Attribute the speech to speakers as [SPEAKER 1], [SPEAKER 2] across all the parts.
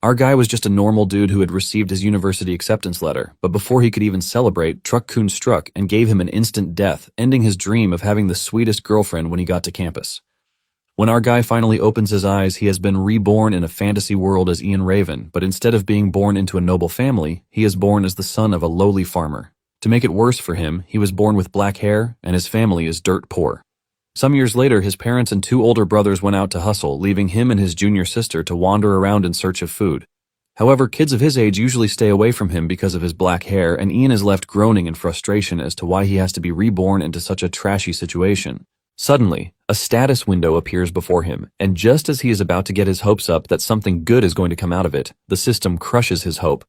[SPEAKER 1] Our guy was just a normal dude who had received his university acceptance letter, but before he could even celebrate, Truck-kun struck and gave him an instant death, ending his dream of having the sweetest girlfriend when he got to campus. When our guy finally opens his eyes, he has been reborn in a fantasy world as Ian Raven, but instead of being born into a noble family, he is born as the son of a lowly farmer. To make it worse for him, he was born with black hair, and his family is dirt poor. Some years later, his parents and two older brothers went out to hustle, leaving him and his junior sister to wander around in search of food. However, kids of his age usually stay away from him because of his black hair, and Ian is left groaning in frustration as to why he has to be reborn into such a trashy situation. Suddenly, a status window appears before him, and just as he is about to get his hopes up that something good is going to come out of it, the system crushes his hope,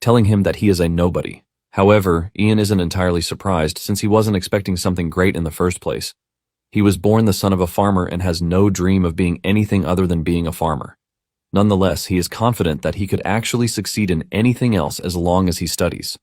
[SPEAKER 1] telling him that he is a nobody. However, Ian isn't entirely surprised since he wasn't expecting something great in the first place. He was born the son of a farmer and has no dream of being anything other than being a farmer. Nonetheless, he is confident that he could actually succeed in anything else as long as he studies.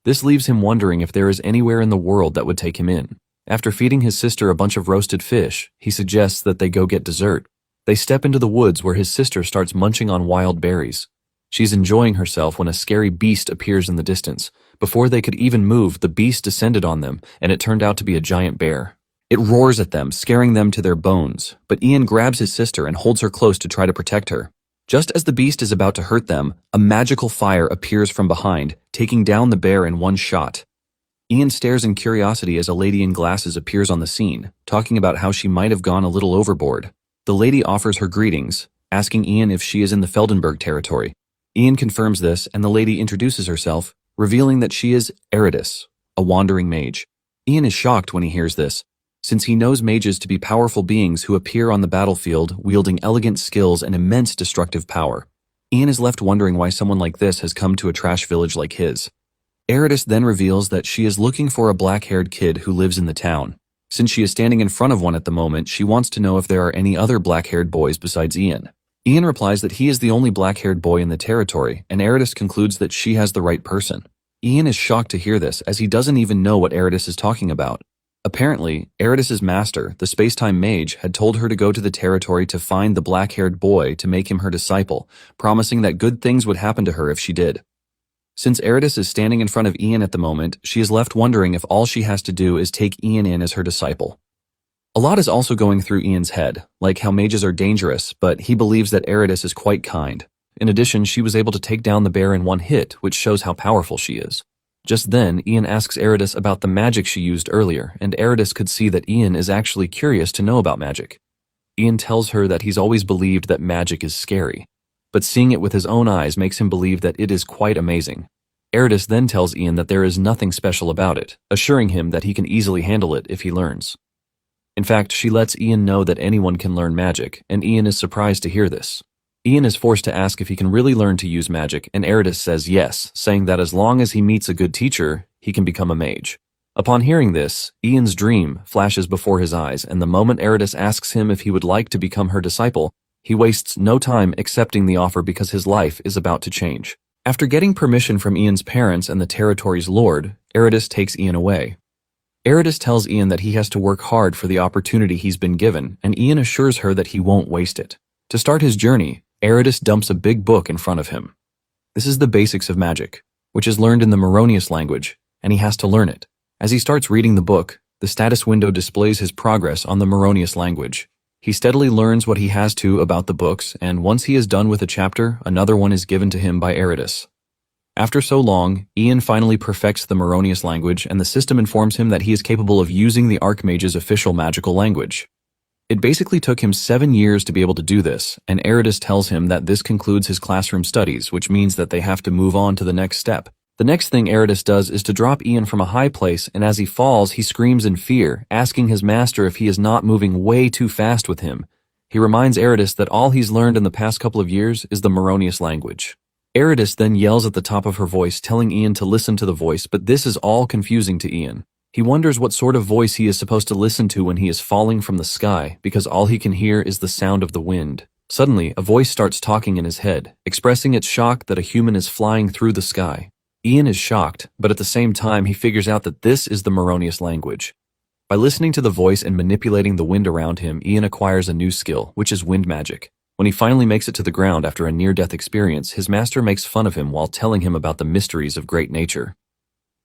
[SPEAKER 1] This leaves him wondering if there is anywhere in the world that would take him in. After feeding his sister a bunch of roasted fish, he suggests that they go get dessert. They step into the woods where his sister starts munching on wild berries. She's enjoying herself when a scary beast appears in the distance. Before they could even move, the beast descended on them, and it turned out to be a giant bear. It roars at them, scaring them to their bones, but Ian grabs his sister and holds her close to try to protect her. Just as the beast is about to hurt them, a magical fire appears from behind, taking down the bear in one shot. Ian stares in curiosity as a lady in glasses appears on the scene, talking about how she might have gone a little overboard. The lady offers her greetings, asking Ian if she is in the Feldenberg territory. Ian confirms this, and the lady introduces herself, revealing that she is Eridus, a wandering mage. Ian is shocked when he hears this, since he knows mages to be powerful beings who appear on the battlefield wielding elegant skills and immense destructive power. Ian is left wondering why someone like this has come to a trash village like his. Eridus then reveals that she is looking for a black-haired kid who lives in the town. Since she is standing in front of one at the moment, she wants to know if there are any other black-haired boys besides Ian. Ian replies that he is the only black-haired boy in the territory, and Eridus concludes that she has the right person. Ian is shocked to hear this, as he doesn't even know what Eridus is talking about. Apparently, Eridus's master, the space-time mage, had told her to go to the territory to find the black-haired boy to make him her disciple, promising that good things would happen to her if she did. Since Eridus is standing in front of Ian at the moment, she is left wondering if all she has to do is take Ian in as her disciple. A lot is also going through Ian's head, like how mages are dangerous, but he believes that Eridus is quite kind. In addition, she was able to take down the bear in one hit, which shows how powerful she is. Just then, Ian asks Eridus about the magic she used earlier, and Eridus could see that Ian is actually curious to know about magic. Ian tells her that he's always believed that magic is scary, but seeing it with his own eyes makes him believe that it is quite amazing. Eridus then tells Ian that there is nothing special about it, assuring him that he can easily handle it if he learns. In fact, she lets Ian know that anyone can learn magic, and Ian is surprised to hear this. Ian is forced to ask if he can really learn to use magic, and Eridus says yes, saying that as long as he meets a good teacher, he can become a mage. Upon hearing this, Ian's dream flashes before his eyes, and the moment Eridus asks him if he would like to become her disciple, he wastes no time accepting the offer because his life is about to change. After getting permission from Ian's parents and the territory's lord, Eridus takes Ian away. Eridus tells Ian that he has to work hard for the opportunity he's been given, and Ian assures her that he won't waste it. To start his journey, Eridus dumps a big book in front of him. This is the basics of magic, which is learned in the Moronius language, and he has to learn it. As he starts reading the book, the status window displays his progress on the Moronius language. He steadily learns what he has to about the books, and once he is done with a chapter, another one is given to him by Eridus. After so long, Ian finally perfects the Moronius language, and the system informs him that he is capable of using the Archmage's official magical language. It basically took him 7 years to be able to do this, and Eridus tells him that this concludes his classroom studies, which means that they have to move on to the next step. The next thing Eridus does is to drop Ian from a high place, and as he falls, he screams in fear, asking his master if he is not moving way too fast with him. He reminds Eridus that all he's learned in the past couple of years is the Moronius language. Eridus then yells at the top of her voice, telling Ian to listen to the voice, but this is all confusing to Ian. He wonders what sort of voice he is supposed to listen to when he is falling from the sky, because all he can hear is the sound of the wind. Suddenly, a voice starts talking in his head, expressing its shock that a human is flying through the sky. Ian is shocked, but at the same time he figures out that this is the Moronius language. By listening to the voice and manipulating the wind around him, Ian acquires a new skill, which is wind magic. When he finally makes it to the ground after a near-death experience, his master makes fun of him while telling him about the mysteries of great nature.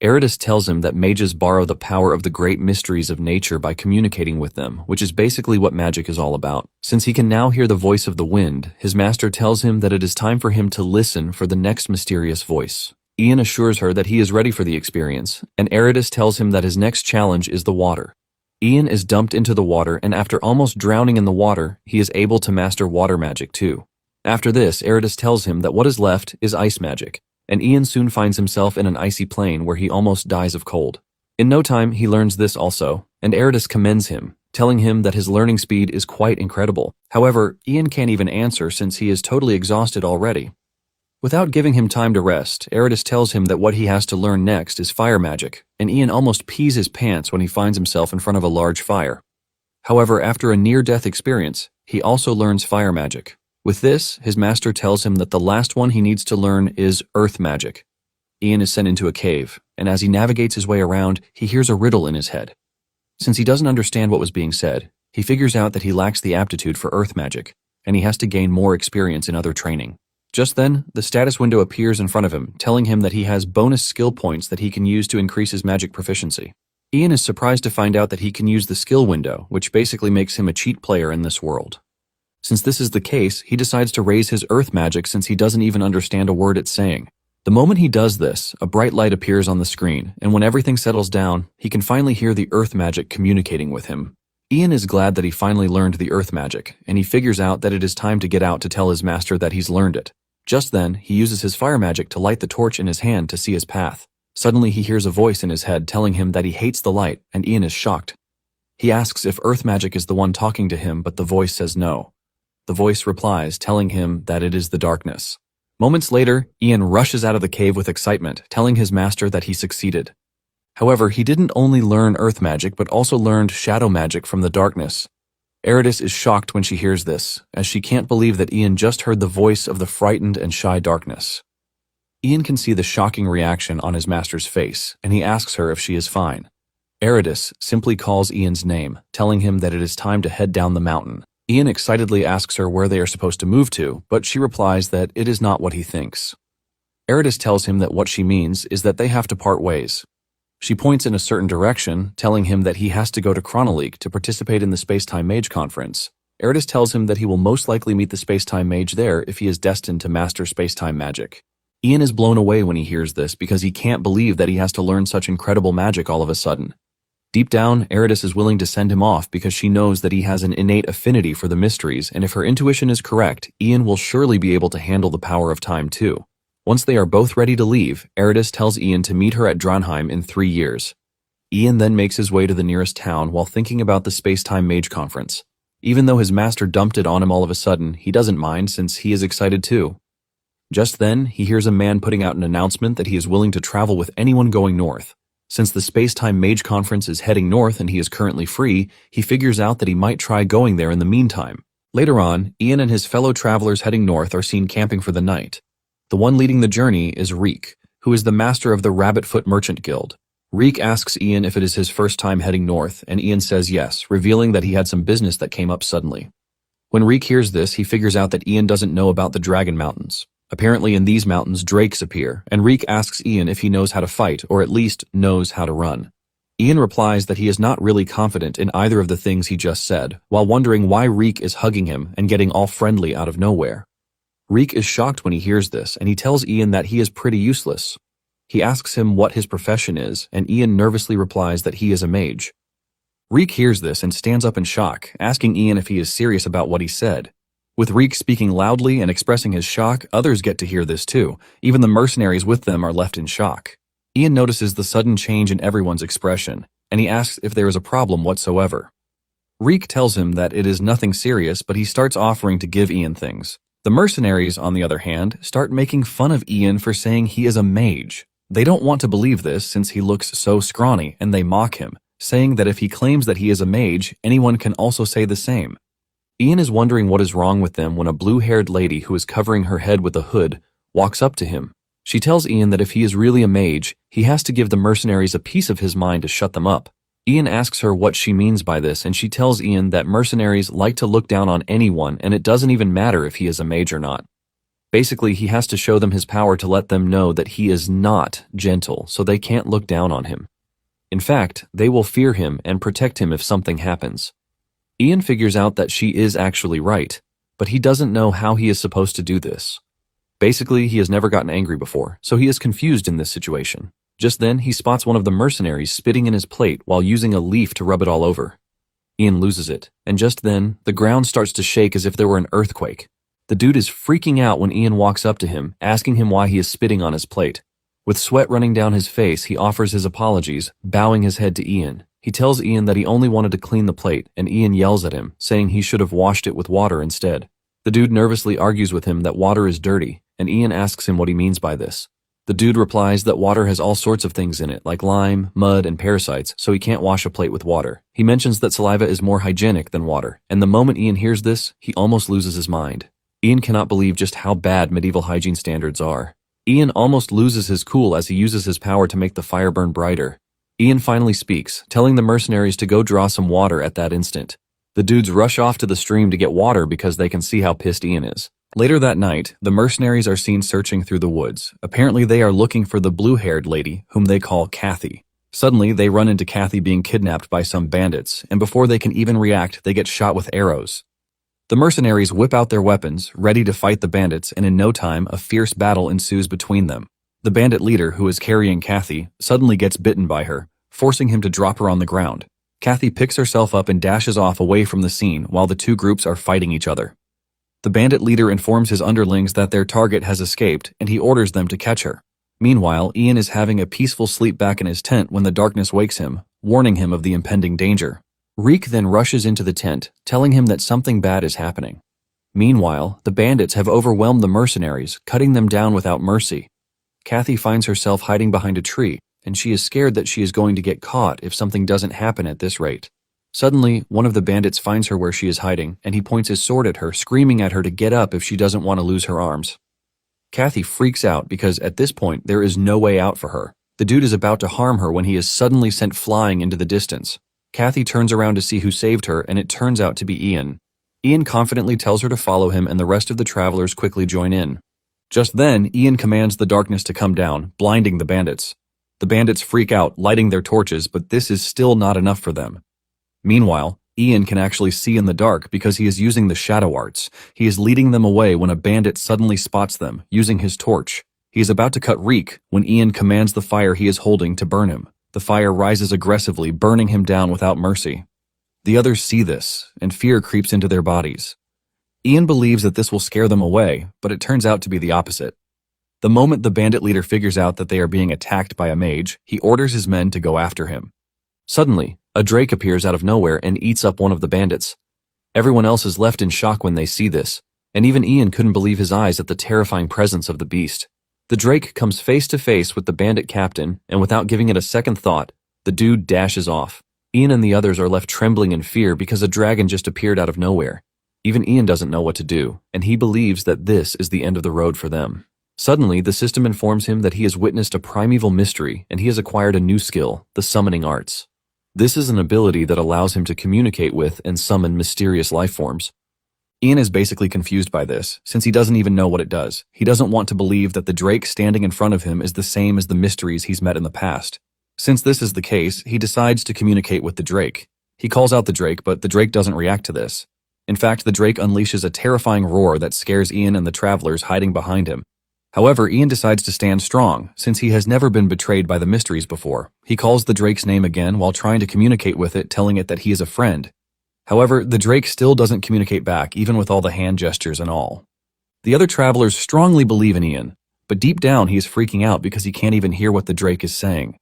[SPEAKER 1] Eridus tells him that mages borrow the power of the great mysteries of nature by communicating with them, which is basically what magic is all about. Since he can now hear the voice of the wind, his master tells him that it is time for him to listen for the next mysterious voice. Ian assures her that he is ready for the experience, and Eridus tells him that his next challenge is the water. Ian is dumped into the water, and after almost drowning in the water, he is able to master water magic too. After this, Eridus tells him that what is left is ice magic, and Ian soon finds himself in an icy plain where he almost dies of cold. In no time, he learns this also, and Eridus commends him, telling him that his learning speed is quite incredible. However, Ian can't even answer since he is totally exhausted already. Without giving him time to rest, Eridus tells him that what he has to learn next is fire magic, and Ian almost pees his pants when he finds himself in front of a large fire. However, after a near-death experience, he also learns fire magic. With this, his master tells him that the last one he needs to learn is earth magic. Ian is sent into a cave, and as he navigates his way around, he hears a riddle in his head. Since he doesn't understand what was being said, he figures out that he lacks the aptitude for earth magic, and he has to gain more experience in other training. Just then, the status window appears in front of him, telling him that he has bonus skill points that he can use to increase his magic proficiency. Ian is surprised to find out that he can use the skill window, which basically makes him a cheat player in this world. Since this is the case, he decides to raise his earth magic since he doesn't even understand a word it's saying. The moment he does this, a bright light appears on the screen, and when everything settles down, he can finally hear the earth magic communicating with him. Ian is glad that he finally learned the earth magic, and he figures out that it is time to get out to tell his master that he's learned it. Just then, he uses his fire magic to light the torch in his hand to see his path. Suddenly, he hears a voice in his head telling him that he hates the light, and Ian is shocked. He asks if earth magic is the one talking to him, but the voice says no. The voice replies, telling him that it is the darkness. Moments later, Ian rushes out of the cave with excitement, telling his master that he succeeded. However, he didn't only learn earth magic, but also learned shadow magic from the darkness. Eridus is shocked when she hears this, as she can't believe that Ian just heard the voice of the frightened and shy darkness. Ian can see the shocking reaction on his master's face, and he asks her if she is fine. Eridus simply calls Ian's name, telling him that it is time to head down the mountain. Ian excitedly asks her where they are supposed to move to, but she replies that it is not what he thinks. Eridus tells him that what she means is that they have to part ways. She points in a certain direction, telling him that he has to go to Chronoleak to participate in the Space-Time Mage Conference. Eridus tells him that he will most likely meet the Space-Time Mage there if he is destined to master space-time magic. Ian is blown away when he hears this because he can't believe that he has to learn such incredible magic all of a sudden. Deep down, Eridus is willing to send him off because she knows that he has an innate affinity for the mysteries, and if her intuition is correct, Ian will surely be able to handle the power of time too. Once they are both ready to leave, Eridus tells Ian to meet her at Dronheim in 3 years. Ian then makes his way to the nearest town while thinking about the Space-Time Mage Conference. Even though his master dumped it on him all of a sudden, he doesn't mind since he is excited too. Just then, he hears a man putting out an announcement that he is willing to travel with anyone going north. Since the Space-Time Mage Conference is heading north and he is currently free, he figures out that he might try going there in the meantime. Later on, Ian and his fellow travelers heading north are seen camping for the night. The one leading the journey is Reek, who is the master of the Rabbitfoot Merchant Guild. Reek asks Ian if it is his first time heading north, and Ian says yes, revealing that he had some business that came up suddenly. When Reek hears this, he figures out that Ian doesn't know about the Dragon Mountains. Apparently in these mountains, drakes appear, and Reek asks Ian if he knows how to fight, or at least knows how to run. Ian replies that he is not really confident in either of the things he just said, while wondering why Reek is hugging him and getting all friendly out of nowhere. Reek is shocked when he hears this, and he tells Ian that he is pretty useless. He asks him what his profession is, and Ian nervously replies that he is a mage. Reek hears this and stands up in shock, asking Ian if he is serious about what he said. With Reek speaking loudly and expressing his shock, others get to hear this too. Even the mercenaries with them are left in shock. Ian notices the sudden change in everyone's expression, and he asks if there is a problem whatsoever. Reek tells him that it is nothing serious, but he starts offering to give Ian things. The mercenaries, on the other hand, start making fun of Ian for saying he is a mage. They don't want to believe this since he looks so scrawny, and they mock him, saying that if he claims that he is a mage, anyone can also say the same. Ian is wondering what is wrong with them when a blue-haired lady who is covering her head with a hood walks up to him. She tells Ian that if he is really a mage, he has to give the mercenaries a piece of his mind to shut them up. Ian asks her what she means by this, and she tells Ian that mercenaries like to look down on anyone, and it doesn't even matter if he is a mage or not. Basically, he has to show them his power to let them know that he is not gentle, so they can't look down on him. In fact, they will fear him and protect him if something happens. Ian figures out that she is actually right, but he doesn't know how he is supposed to do this. Basically, he has never gotten angry before, so he is confused in this situation. Just then, he spots one of the mercenaries spitting in his plate while using a leaf to rub it all over. Ian loses it, and just then, the ground starts to shake as if there were an earthquake. The dude is freaking out when Ian walks up to him, asking him why he is spitting on his plate. With sweat running down his face, he offers his apologies, bowing his head to Ian. He tells Ian that he only wanted to clean the plate, and Ian yells at him, saying he should have washed it with water instead. The dude nervously argues with him that water is dirty, and Ian asks him what he means by this. The dude replies that water has all sorts of things in it, like lime, mud, and parasites, so he can't wash a plate with water. He mentions that saliva is more hygienic than water, and the moment Ian hears this, he almost loses his mind. Ian cannot believe just how bad medieval hygiene standards are. Ian almost loses his cool as he uses his power to make the fire burn brighter. Ian finally speaks, telling the mercenaries to go draw some water at that instant. The dudes rush off to the stream to get water because they can see how pissed Ian is. Later that night, the mercenaries are seen searching through the woods. Apparently they are looking for the blue-haired lady, whom they call Kathy. Suddenly, they run into Kathy being kidnapped by some bandits, and before they can even react, they get shot with arrows. The mercenaries whip out their weapons, ready to fight the bandits, and in no time, a fierce battle ensues between them. The bandit leader, who is carrying Kathy, suddenly gets bitten by her, forcing him to drop her on the ground. Kathy picks herself up and dashes off away from the scene while the two groups are fighting each other. The bandit leader informs his underlings that their target has escaped, and he orders them to catch her. Meanwhile, Ian is having a peaceful sleep back in his tent when the darkness wakes him, warning him of the impending danger. Reek then rushes into the tent, telling him that something bad is happening. Meanwhile, the bandits have overwhelmed the mercenaries, cutting them down without mercy. Kathy finds herself hiding behind a tree, and she is scared that she is going to get caught if something doesn't happen at this rate. Suddenly, one of the bandits finds her where she is hiding, and he points his sword at her, screaming at her to get up if she doesn't want to lose her arms. Kathy freaks out because at this point there is no way out for her. The dude is about to harm her when he is suddenly sent flying into the distance. Kathy turns around to see who saved her, and it turns out to be Ian. Ian confidently tells her to follow him, and the rest of the travelers quickly join in. Just then, Ian commands the darkness to come down, blinding the bandits. The bandits freak out, lighting their torches, but this is still not enough for them. Meanwhile, Ian can actually see in the dark because he is using the shadow arts. He is leading them away when a bandit suddenly spots them, using his torch. He is about to cut Reek when Ian commands the fire he is holding to burn him. The fire rises aggressively, burning him down without mercy. The others see this, and fear creeps into their bodies. Ian believes that this will scare them away, but it turns out to be the opposite. The moment the bandit leader figures out that they are being attacked by a mage, he orders his men to go after him. Suddenly, a drake appears out of nowhere and eats up one of the bandits. Everyone else is left in shock when they see this, and even Ian couldn't believe his eyes at the terrifying presence of the beast. The drake comes face to face with the bandit captain, and without giving it a second thought, the dude dashes off. Ian and the others are left trembling in fear because a dragon just appeared out of nowhere. Even Ian doesn't know what to do, and he believes that this is the end of the road for them. Suddenly, the system informs him that he has witnessed a primeval mystery, and he has acquired a new skill, the summoning arts. This is an ability that allows him to communicate with and summon mysterious life forms. Ian is basically confused by this, since he doesn't even know what it does. He doesn't want to believe that the drake standing in front of him is the same as the mysteries he's met in the past. Since this is the case, he decides to communicate with the drake. He calls out the drake, but the drake doesn't react to this. In fact, the drake unleashes a terrifying roar that scares Ian and the travelers hiding behind him. However, Ian decides to stand strong, since he has never been betrayed by the mysteries before. He calls the drake's name again while trying to communicate with it, telling it that he is a friend. However, the drake still doesn't communicate back, even with all the hand gestures and all. The other travelers strongly believe in Ian, but deep down he is freaking out because he can't even hear what the drake is saying.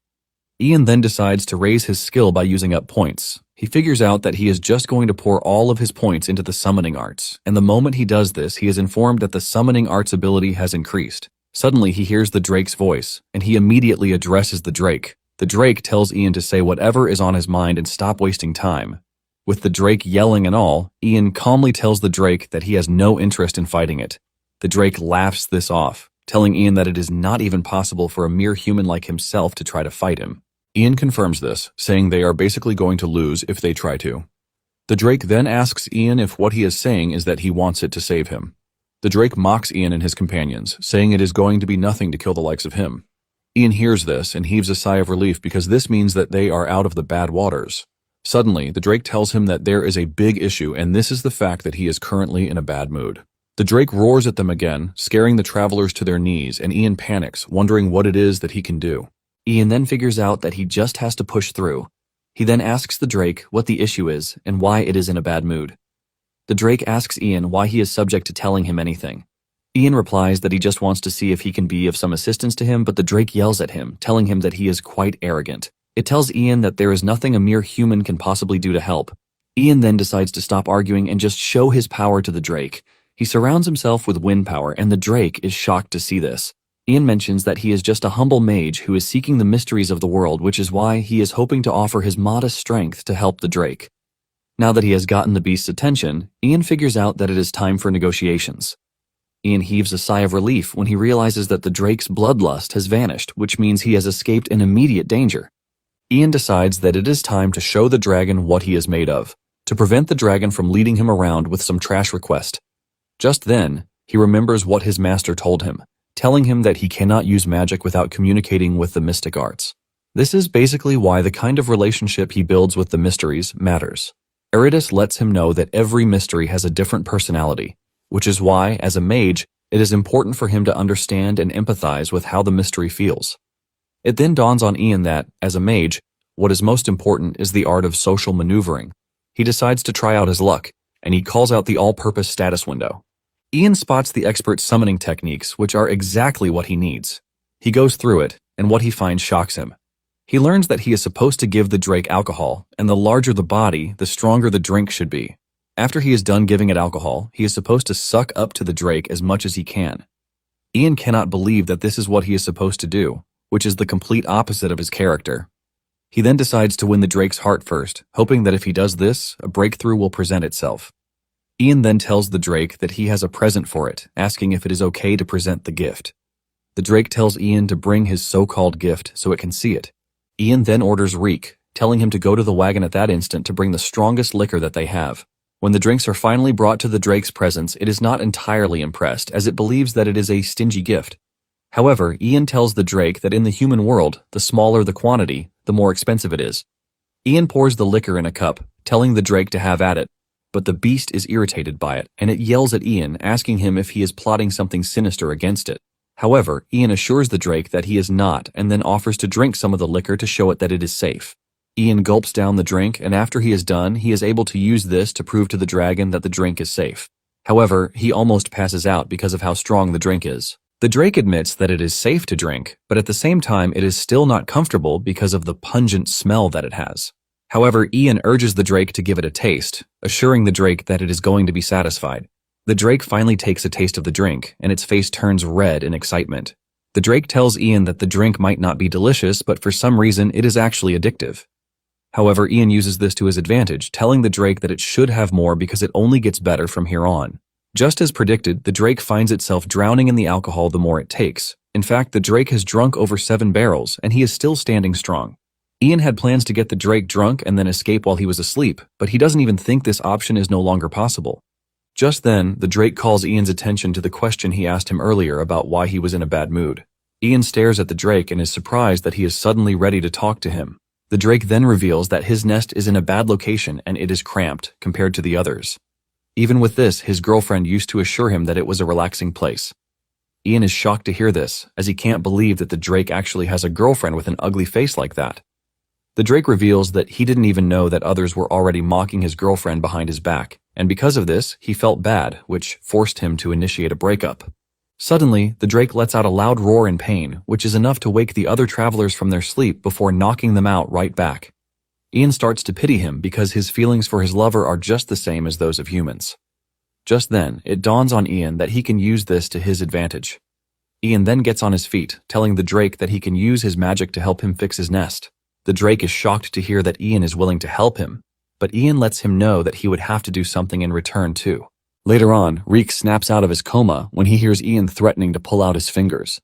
[SPEAKER 1] Ian then decides to raise his skill by using up points. He figures out that he is just going to pour all of his points into the summoning arts, and the moment he does this, he is informed that the summoning arts ability has increased. Suddenly, he hears the drake's voice, and he immediately addresses the drake. The drake tells Ian to say whatever is on his mind and stop wasting time. With the drake yelling and all, Ian calmly tells the drake that he has no interest in fighting it. The drake laughs this off, telling Ian that it is not even possible for a mere human like himself to try to fight him. Ian confirms this, saying they are basically going to lose if they try to. The Drake then asks Ian if what he is saying is that he wants it to save him. The Drake mocks Ian and his companions, saying it is going to be nothing to kill the likes of him. Ian hears this and heaves a sigh of relief because this means that they are out of the bad waters. Suddenly, the Drake tells him that there is a big issue, and this is the fact that he is currently in a bad mood. The Drake roars at them again, scaring the travelers to their knees, and Ian panics, wondering what it is that he can do. Ian then figures out that he just has to push through. He then asks the Drake what the issue is and why it is in a bad mood. The Drake asks Ian why he is subject to telling him anything. Ian replies that he just wants to see if he can be of some assistance to him, but the Drake yells at him, telling him that he is quite arrogant. It tells Ian that there is nothing a mere human can possibly do to help. Ian then decides to stop arguing and just show his power to the Drake. He surrounds himself with wind power, and the Drake is shocked to see this. Ian mentions that he is just a humble mage who is seeking the mysteries of the world, which is why he is hoping to offer his modest strength to help the Drake. Now that he has gotten the beast's attention, Ian figures out that it is time for negotiations. Ian heaves a sigh of relief when he realizes that the Drake's bloodlust has vanished, which means he has escaped an immediate danger. Ian decides that it is time to show the dragon what he is made of, to prevent the dragon from leading him around with some trash request. Just then, he remembers what his master told him, telling him that he cannot use magic without communicating with the mystic arts. This is basically why the kind of relationship he builds with the mysteries matters. Eridas lets him know that every mystery has a different personality, which is why, as a mage, it is important for him to understand and empathize with how the mystery feels. It then dawns on Ian that, as a mage, what is most important is the art of social maneuvering. He decides to try out his luck, and he calls out the all-purpose status window. Ian spots the expert summoning techniques, which are exactly what he needs. He goes through it, and what he finds shocks him. He learns that he is supposed to give the Drake alcohol, and the larger the body, the stronger the drink should be. After he is done giving it alcohol, he is supposed to suck up to the Drake as much as he can. Ian cannot believe that this is what he is supposed to do, which is the complete opposite of his character. He then decides to win the Drake's heart first, hoping that if he does this, a breakthrough will present itself. Ian then tells the Drake that he has a present for it, asking if it is okay to present the gift. The Drake tells Ian to bring his so-called gift so it can see it. Ian then orders Reek, telling him to go to the wagon at that instant to bring the strongest liquor that they have. When the drinks are finally brought to the Drake's presence, it is not entirely impressed, as it believes that it is a stingy gift. However, Ian tells the Drake that in the human world, the smaller the quantity, the more expensive it is. Ian pours the liquor in a cup, telling the Drake to have at it, but the beast is irritated by it, and it yells at Ian, asking him if he is plotting something sinister against it. However, Ian assures the Drake that he is not, and then offers to drink some of the liquor to show it that it is safe. Ian gulps down the drink, and after he is done, he is able to use this to prove to the dragon that the drink is safe. However, he almost passes out because of how strong the drink is. The Drake admits that it is safe to drink, but at the same time it is still not comfortable because of the pungent smell that it has. However, Ian urges the Drake to give it a taste, assuring the Drake that it is going to be satisfied. The Drake finally takes a taste of the drink, and its face turns red in excitement. The Drake tells Ian that the drink might not be delicious, but for some reason it is actually addictive. However, Ian uses this to his advantage, telling the Drake that it should have more because it only gets better from here on. Just as predicted, the Drake finds itself drowning in the alcohol the more it takes. In fact, the Drake has drunk over 7 barrels, and he is still standing strong. Ian had plans to get the Drake drunk and then escape while he was asleep, but he doesn't even think this option is no longer possible. Just then, the Drake calls Ian's attention to the question he asked him earlier about why he was in a bad mood. Ian stares at the Drake and is surprised that he is suddenly ready to talk to him. The Drake then reveals that his nest is in a bad location and it is cramped compared to the others. Even with this, his girlfriend used to assure him that it was a relaxing place. Ian is shocked to hear this, as he can't believe that the Drake actually has a girlfriend with an ugly face like that. The Drake reveals that he didn't even know that others were already mocking his girlfriend behind his back, and because of this, he felt bad, which forced him to initiate a breakup. Suddenly, the Drake lets out a loud roar in pain, which is enough to wake the other travelers from their sleep before knocking them out right back. Ian starts to pity him because his feelings for his lover are just the same as those of humans. Just then, it dawns on Ian that he can use this to his advantage. Ian then gets on his feet, telling the Drake that he can use his magic to help him fix his nest. The Drake is shocked to hear that Ian is willing to help him, but Ian lets him know that he would have to do something in return too. Later on, Reek snaps out of his coma when he hears Ian threatening to pull out his fingers.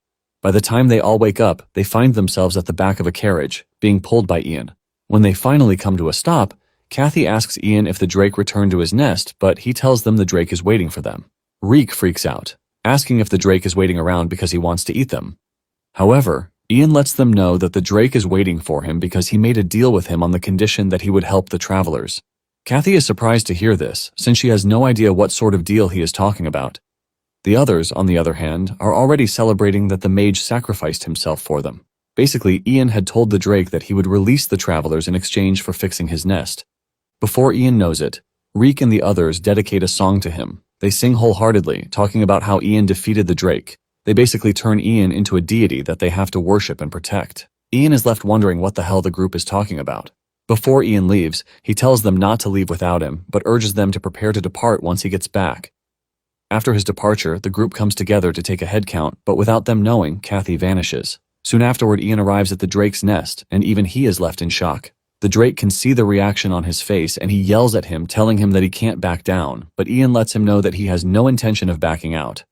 [SPEAKER 1] By the time they all wake up, they find themselves at the back of a carriage, being pulled by Ian. When they finally come to a stop, Kathy asks Ian if the drake returned to his nest, but he tells them the drake is waiting for them. Reek freaks out, asking if the drake is waiting around because he wants to eat them. However, Ian lets them know that the drake is waiting for him because he made a deal with him on the condition that he would help the travelers. Kathy is surprised to hear this, since she has no idea what sort of deal he is talking about. The others, on the other hand, are already celebrating that the mage sacrificed himself for them. Basically, Ian had told the drake that he would release the travelers in exchange for fixing his nest. Before Ian knows it, Reek and the others dedicate a song to him. They sing wholeheartedly, talking about how Ian defeated the drake. They basically turn Ian into a deity that they have to worship and protect. Ian is left wondering what the hell the group is talking about. Before Ian leaves, he tells them not to leave without him, but urges them to prepare to depart once he gets back. After his departure, the group comes together to take a head count, but without them knowing, Kathy vanishes. Soon afterward, Ian arrives at the drake's nest, and even he is left in shock. The drake can see the reaction on his face, and he yells at him, telling him that he can't back down, but Ian lets him know that he has no intention of backing out.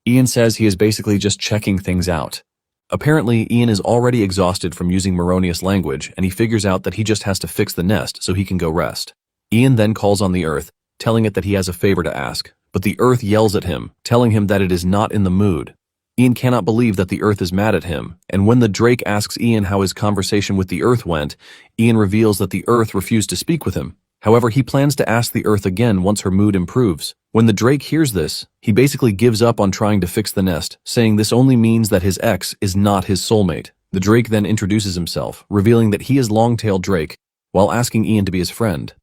[SPEAKER 1] Ian says he is basically just checking things out. Apparently, Ian is already exhausted from using Moronius language, and he figures out that he just has to fix the nest so he can go rest. Ian then calls on the earth, telling it that he has a favor to ask, but the earth yells at him, telling him that it is not in the mood. Ian cannot believe that the earth is mad at him, and when the drake asks Ian how his conversation with the earth went, Ian reveals that the earth refused to speak with him. However, he plans to ask the earth again once her mood improves. When the drake hears this, he basically gives up on trying to fix the nest, saying this only means that his ex is not his soulmate. The drake then introduces himself, revealing that he is Longtail Drake, while asking Ian to be his friend.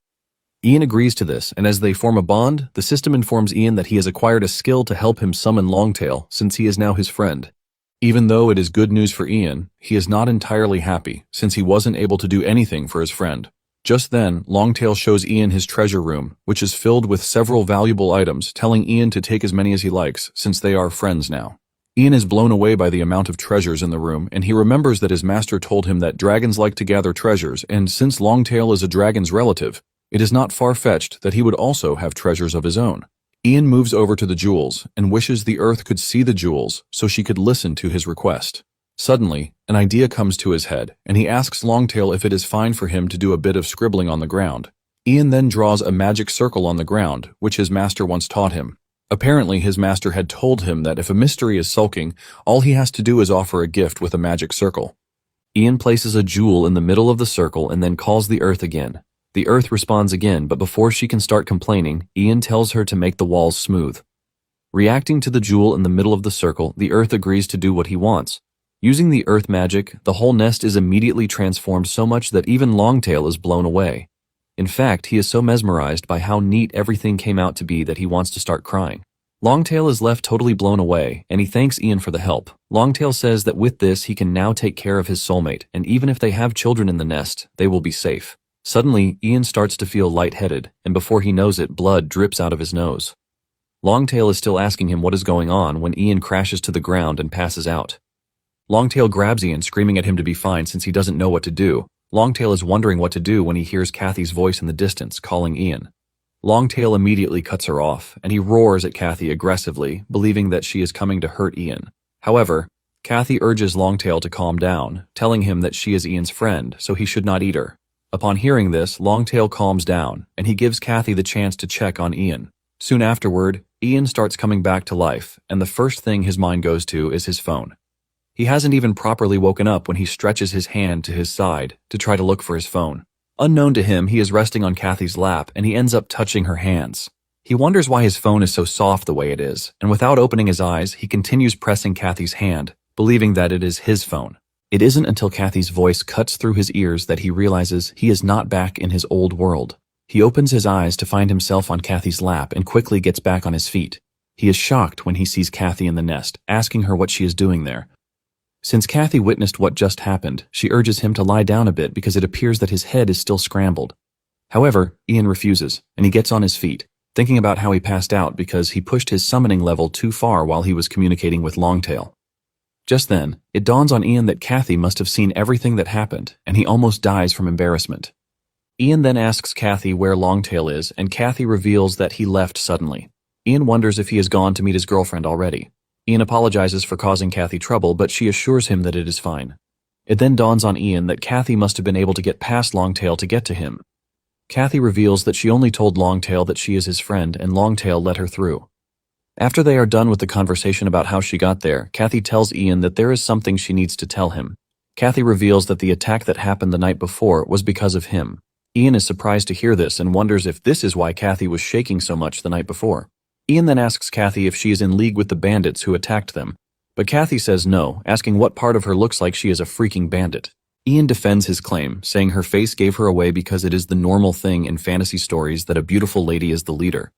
[SPEAKER 1] Ian agrees to this, and as they form a bond, the system informs Ian that he has acquired a skill to help him summon Longtail, since he is now his friend. Even though it is good news for Ian, he is not entirely happy, since he wasn't able to do anything for his friend. Just then, Longtail shows Ian his treasure room, which is filled with several valuable items, telling Ian to take as many as he likes, since they are friends now. Ian is blown away by the amount of treasures in the room, and he remembers that his master told him that dragons like to gather treasures, and since Longtail is a dragon's relative, it is not far-fetched that he would also have treasures of his own. Ian moves over to the jewels, and wishes the earth could see the jewels, so she could listen to his request. Suddenly, an idea comes to his head, and he asks Longtail if it is fine for him to do a bit of scribbling on the ground. Ian then draws a magic circle on the ground, which his master once taught him. Apparently, his master had told him that if a mystery is sulking, all he has to do is offer a gift with a magic circle. Ian places a jewel in the middle of the circle and then calls the earth again. The earth responds again, but before she can start complaining, Ian tells her to make the walls smooth. Reacting to the jewel in the middle of the circle, the earth agrees to do what he wants. Using the earth magic, the whole nest is immediately transformed so much that even Longtail is blown away. In fact, he is so mesmerized by how neat everything came out to be that he wants to start crying. Longtail is left totally blown away, and he thanks Ian for the help. Longtail says that with this he can now take care of his soulmate, and even if they have children in the nest, they will be safe. Suddenly, Ian starts to feel lightheaded, and before he knows it, blood drips out of his nose. Longtail is still asking him what is going on when Ian crashes to the ground and passes out. Longtail grabs Ian, screaming at him to be fine since he doesn't know what to do. Longtail is wondering what to do when he hears Kathy's voice in the distance, calling Ian. Longtail immediately cuts her off, and he roars at Kathy aggressively, believing that she is coming to hurt Ian. However, Kathy urges Longtail to calm down, telling him that she is Ian's friend, so he should not eat her. Upon hearing this, Longtail calms down, and he gives Kathy the chance to check on Ian. Soon afterward, Ian starts coming back to life, and the first thing his mind goes to is his phone. He hasn't even properly woken up when he stretches his hand to his side to try to look for his phone. Unknown to him, he is resting on Kathy's lap, and he ends up touching her hands. He wonders why his phone is so soft the way it is, and without opening his eyes, he continues pressing Kathy's hand, believing that it is his phone. It isn't until Kathy's voice cuts through his ears that he realizes he is not back in his old world. He opens his eyes to find himself on Kathy's lap and quickly gets back on his feet. He is shocked when he sees Kathy in the nest, asking her what she is doing there. Since Kathy witnessed what just happened, she urges him to lie down a bit because it appears that his head is still scrambled. However, Ian refuses, and he gets on his feet, thinking about how he passed out because he pushed his summoning level too far while he was communicating with Longtail. Just then, it dawns on Ian that Kathy must have seen everything that happened, and he almost dies from embarrassment. Ian then asks Kathy where Longtail is, and Kathy reveals that he left suddenly. Ian wonders if he has gone to meet his girlfriend already. Ian apologizes for causing Kathy trouble, but she assures him that it is fine. It then dawns on Ian that Kathy must have been able to get past Longtail to get to him. Kathy reveals that she only told Longtail that she is his friend, and Longtail let her through. After they are done with the conversation about how she got there, Kathy tells Ian that there is something she needs to tell him. Kathy reveals that the attack that happened the night before was because of him. Ian is surprised to hear this and wonders if this is why Kathy was shaking so much the night before. Ian then asks Kathy if she is in league with the bandits who attacked them, but Kathy says no, asking what part of her looks like she is a freaking bandit. Ian defends his claim, saying her face gave her away because it is the normal thing in fantasy stories that a beautiful lady is the leader.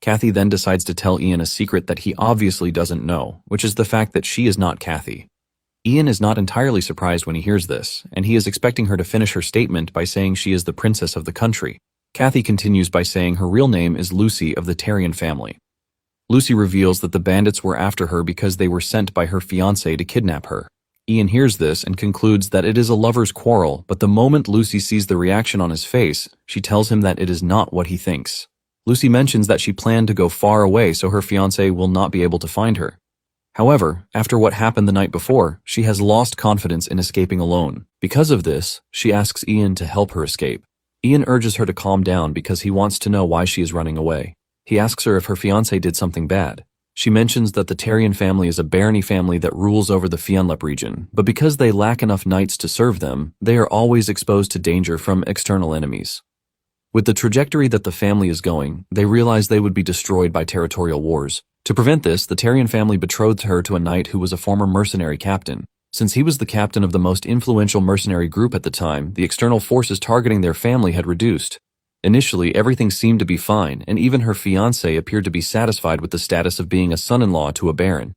[SPEAKER 1] Kathy then decides to tell Ian a secret that he obviously doesn't know, which is the fact that she is not Kathy. Ian is not entirely surprised when he hears this, and he is expecting her to finish her statement by saying she is the princess of the country. Kathy continues by saying her real name is Lucy of the Tarian family. Lucy reveals that the bandits were after her because they were sent by her fiancé to kidnap her. Ian hears this and concludes that it is a lover's quarrel, but the moment Lucy sees the reaction on his face, she tells him that it is not what he thinks. Lucy mentions that she planned to go far away so her fiancé will not be able to find her. However, after what happened the night before, she has lost confidence in escaping alone. Because of this, she asks Ian to help her escape. Ian urges her to calm down because he wants to know why she is running away. He asks her if her fiancé did something bad. She mentions that the Tarian family is a barony family that rules over the Fianlep region, but because they lack enough knights to serve them, they are always exposed to danger from external enemies. With the trajectory that the family is going, they realize they would be destroyed by territorial wars. To prevent this, the Tarian family betrothed her to a knight who was a former mercenary captain. Since he was the captain of the most influential mercenary group at the time, the external forces targeting their family had reduced. Initially, everything seemed to be fine, and even her fiancé appeared to be satisfied with the status of being a son-in-law to a baron.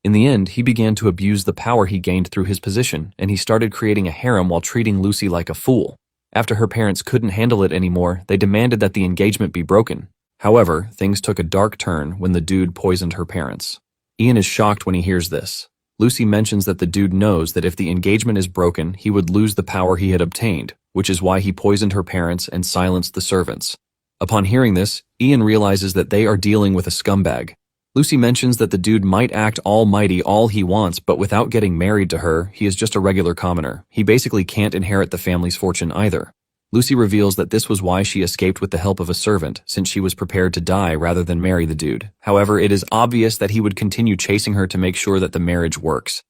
[SPEAKER 1] In the end, he began to abuse the power he gained through his position, and he started creating a harem while treating Lucy like a fool. After her parents couldn't handle it anymore, they demanded that the engagement be broken. However, things took a dark turn when the dude poisoned her parents. Ian is shocked when he hears this. Lucy mentions that the dude knows that if the engagement is broken, he would lose the power he had obtained, which is why he poisoned her parents and silenced the servants. Upon hearing this, Ian realizes that they are dealing with a scumbag. Lucy mentions that the dude might act almighty all he wants, but without getting married to her, he is just a regular commoner. He basically can't inherit the family's fortune either. Lucy reveals that this was why she escaped with the help of a servant, since she was prepared to die rather than marry the dude. However, it is obvious that he would continue chasing her to make sure that the marriage works.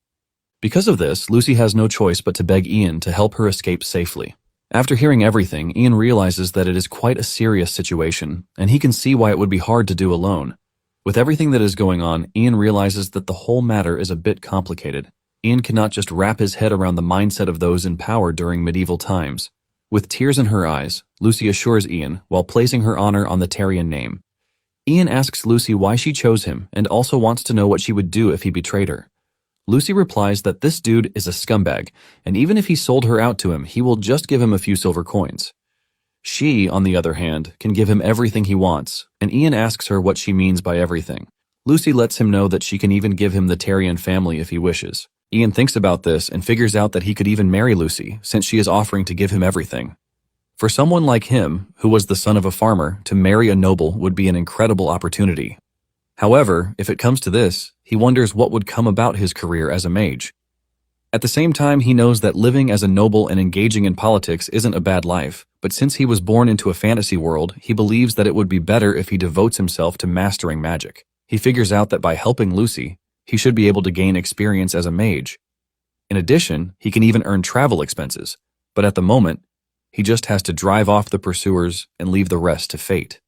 [SPEAKER 1] Because of this, Lucy has no choice but to beg Ian to help her escape safely. After hearing everything, Ian realizes that it is quite a serious situation, and he can see why it would be hard to do alone. With everything that is going on, Ian realizes that the whole matter is a bit complicated. Ian cannot just wrap his head around the mindset of those in power during medieval times. With tears in her eyes, Lucy assures Ian, while placing her honor on the Tarian name. Ian asks Lucy why she chose him and also wants to know what she would do if he betrayed her. Lucy replies that this dude is a scumbag, and even if he sold her out to him, he will just give him a few silver coins. She, on the other hand, can give him everything he wants, and Ian asks her what she means by everything. Lucy lets him know that she can even give him the Tarian family if he wishes. Ian thinks about this and figures out that he could even marry Lucy, since she is offering to give him everything. For someone like him, who was the son of a farmer, to marry a noble would be an incredible opportunity. However, if it comes to this, he wonders what would come about his career as a mage. At the same time, he knows that living as a noble and engaging in politics isn't a bad life, but since he was born into a fantasy world, he believes that it would be better if he devotes himself to mastering magic. He figures out that by helping Lucy, he should be able to gain experience as a mage. In addition, he can even earn travel expenses, but at the moment, he just has to drive off the pursuers and leave the rest to fate.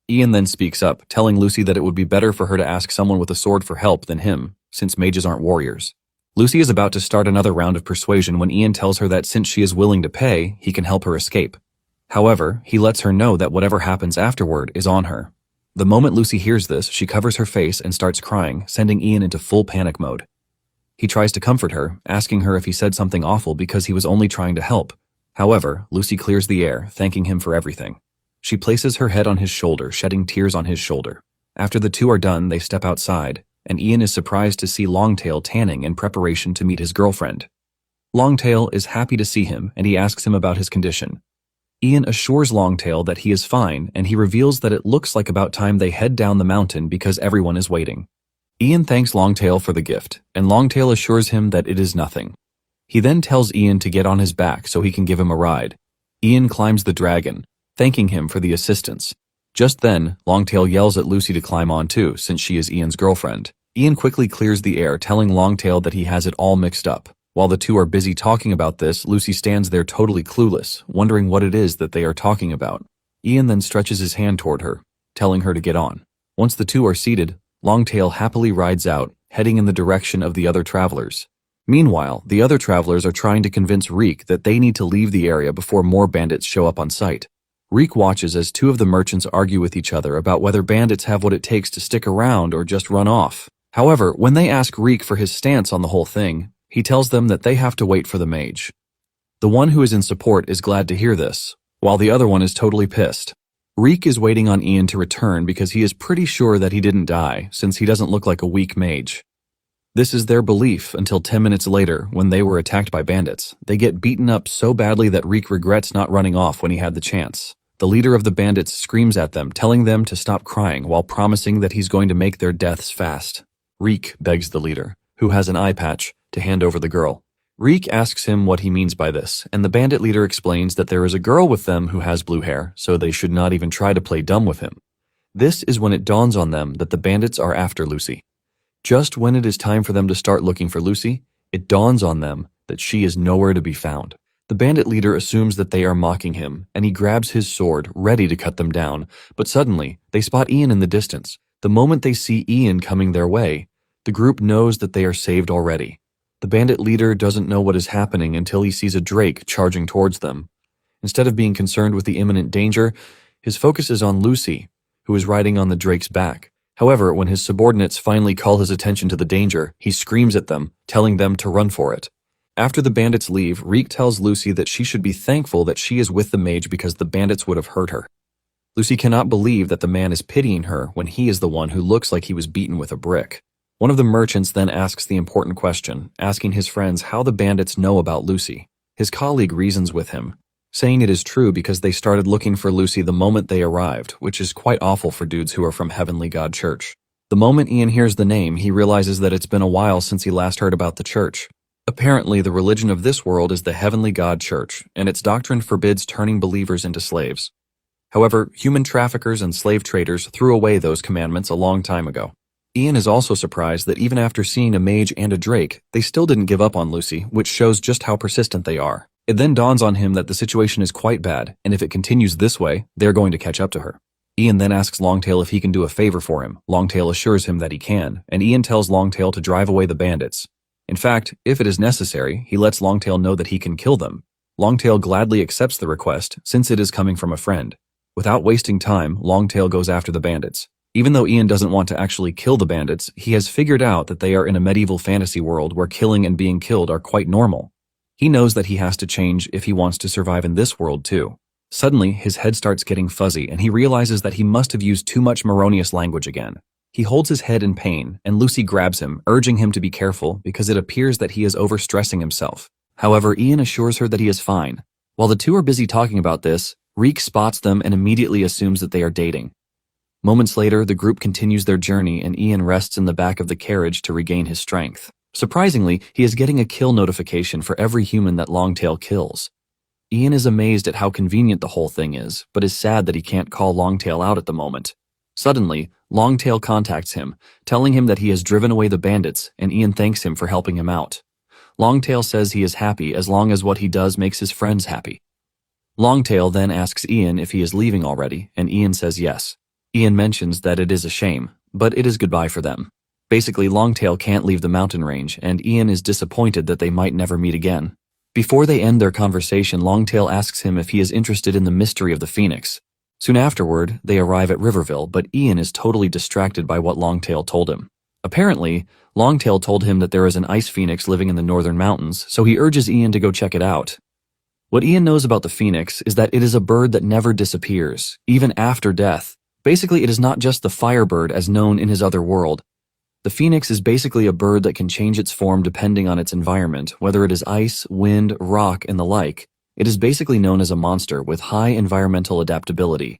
[SPEAKER 1] Ian then speaks up, telling Lucy that it would be better for her to ask someone with a sword for help than him, since mages aren't warriors. Lucy is about to start another round of persuasion when Ian tells her that since she is willing to pay, he can help her escape. However, he lets her know that whatever happens afterward is on her. The moment Lucy hears this, she covers her face and starts crying, sending Ian into full panic mode. He tries to comfort her, asking her if he said something awful because he was only trying to help. However, Lucy clears the air, thanking him for everything. She places her head on his shoulder, shedding tears on his shoulder. After the two are done, they step outside, and Ian is surprised to see Longtail tanning in preparation to meet his girlfriend. Longtail is happy to see him, and he asks him about his condition. Ian assures Longtail that he is fine, and he reveals that it looks like about time they head down the mountain because everyone is waiting. Ian thanks Longtail for the gift, and Longtail assures him that it is nothing. He then tells Ian to get on his back so he can give him a ride. Ian climbs the dragon, thanking him for the assistance. Just then, Longtail yells at Lucy to climb on too, since she is Ian's girlfriend. Ian quickly clears the air, telling Longtail that he has it all mixed up. While the two are busy talking about this, Lucy stands there totally clueless, wondering what it is that they are talking about. Ian then stretches his hand toward her, telling her to get on. Once the two are seated, Longtail happily rides out, heading in the direction of the other travelers. Meanwhile, the other travelers are trying to convince Reek that they need to leave the area before more bandits show up on site. Reek watches as two of the merchants argue with each other about whether bandits have what it takes to stick around or just run off. However, when they ask Reek for his stance on the whole thing, he tells them that they have to wait for the mage. The one who is in support is glad to hear this, while the other one is totally pissed. Reek is waiting on Ian to return because he is pretty sure that he didn't die, since he doesn't look like a weak mage. This is their belief until 10 minutes later, when they were attacked by bandits. They get beaten up so badly that Reek regrets not running off when he had the chance. The leader of the bandits screams at them, telling them to stop crying while promising that he's going to make their deaths fast. Reek begs the leader, who has an eye patch, to hand over the girl. Reek asks him what he means by this, and the bandit leader explains that there is a girl with them who has blue hair, so they should not even try to play dumb with him. This is when it dawns on them that the bandits are after Lucy. Just when it is time for them to start looking for Lucy, it dawns on them that she is nowhere to be found. The bandit leader assumes that they are mocking him, and he grabs his sword, ready to cut them down, but suddenly, they spot Ian in the distance. The moment they see Ian coming their way, the group knows that they are saved already. The bandit leader doesn't know what is happening until he sees a drake charging towards them. Instead of being concerned with the imminent danger, his focus is on Lucy, who is riding on the drake's back. However, when his subordinates finally call his attention to the danger, he screams at them, telling them to run for it. After the bandits leave, Reek tells Lucy that she should be thankful that she is with the mage because the bandits would have hurt her. Lucy cannot believe that the man is pitying her when he is the one who looks like he was beaten with a brick. One of the merchants then asks the important question, asking his friends how the bandits know about Lucy. His colleague reasons with him, saying it is true because they started looking for Lucy the moment they arrived, which is quite awful for dudes who are from Heavenly God Church. The moment Ian hears the name, he realizes that it's been a while since he last heard about the church. Apparently, the religion of this world is the Heavenly God Church, and its doctrine forbids turning believers into slaves. However, human traffickers and slave traders threw away those commandments a long time ago. Ian is also surprised that even after seeing a mage and a drake, they still didn't give up on Lucy, which shows just how persistent they are. It then dawns on him that the situation is quite bad, and if it continues this way, they're going to catch up to her. Ian then asks Longtail if he can do a favor for him. Longtail assures him that he can, and Ian tells Longtail to drive away the bandits. In fact, if it is necessary, he lets Longtail know that he can kill them. Longtail gladly accepts the request, since it is coming from a friend. Without wasting time, Longtail goes after the bandits. Even though Ian doesn't want to actually kill the bandits, he has figured out that they are in a medieval fantasy world where killing and being killed are quite normal. He knows that he has to change if he wants to survive in this world too. Suddenly, his head starts getting fuzzy and he realizes that he must have used too much Moronius language again. He holds his head in pain and Lucy grabs him, urging him to be careful because it appears that he is overstressing himself. However, Ian assures her that he is fine. While the two are busy talking about this, Reek spots them and immediately assumes that they are dating. Moments later, the group continues their journey and Ian rests in the back of the carriage to regain his strength. Surprisingly, he is getting a kill notification for every human that Longtail kills. Ian is amazed at how convenient the whole thing is, but is sad that he can't call Longtail out at the moment. Suddenly, Longtail contacts him, telling him that he has driven away the bandits, and Ian thanks him for helping him out. Longtail says he is happy as long as what he does makes his friends happy. Longtail then asks Ian if he is leaving already, and Ian says yes. Ian mentions that it is a shame, but it is goodbye for them. Basically, Longtail can't leave the mountain range, and Ian is disappointed that they might never meet again. Before they end their conversation, Longtail asks him if he is interested in the mystery of the Phoenix. Soon afterward, they arrive at Riverville, but Ian is totally distracted by what Longtail told him. Apparently, Longtail told him that there is an ice phoenix living in the northern mountains, so he urges Ian to go check it out. What Ian knows about the phoenix is that it is a bird that never disappears, even after death. Basically, it is not just the firebird as known in his other world. The phoenix is basically a bird that can change its form depending on its environment, whether it is ice, wind, rock, and the like. It is basically known as a monster with high environmental adaptability.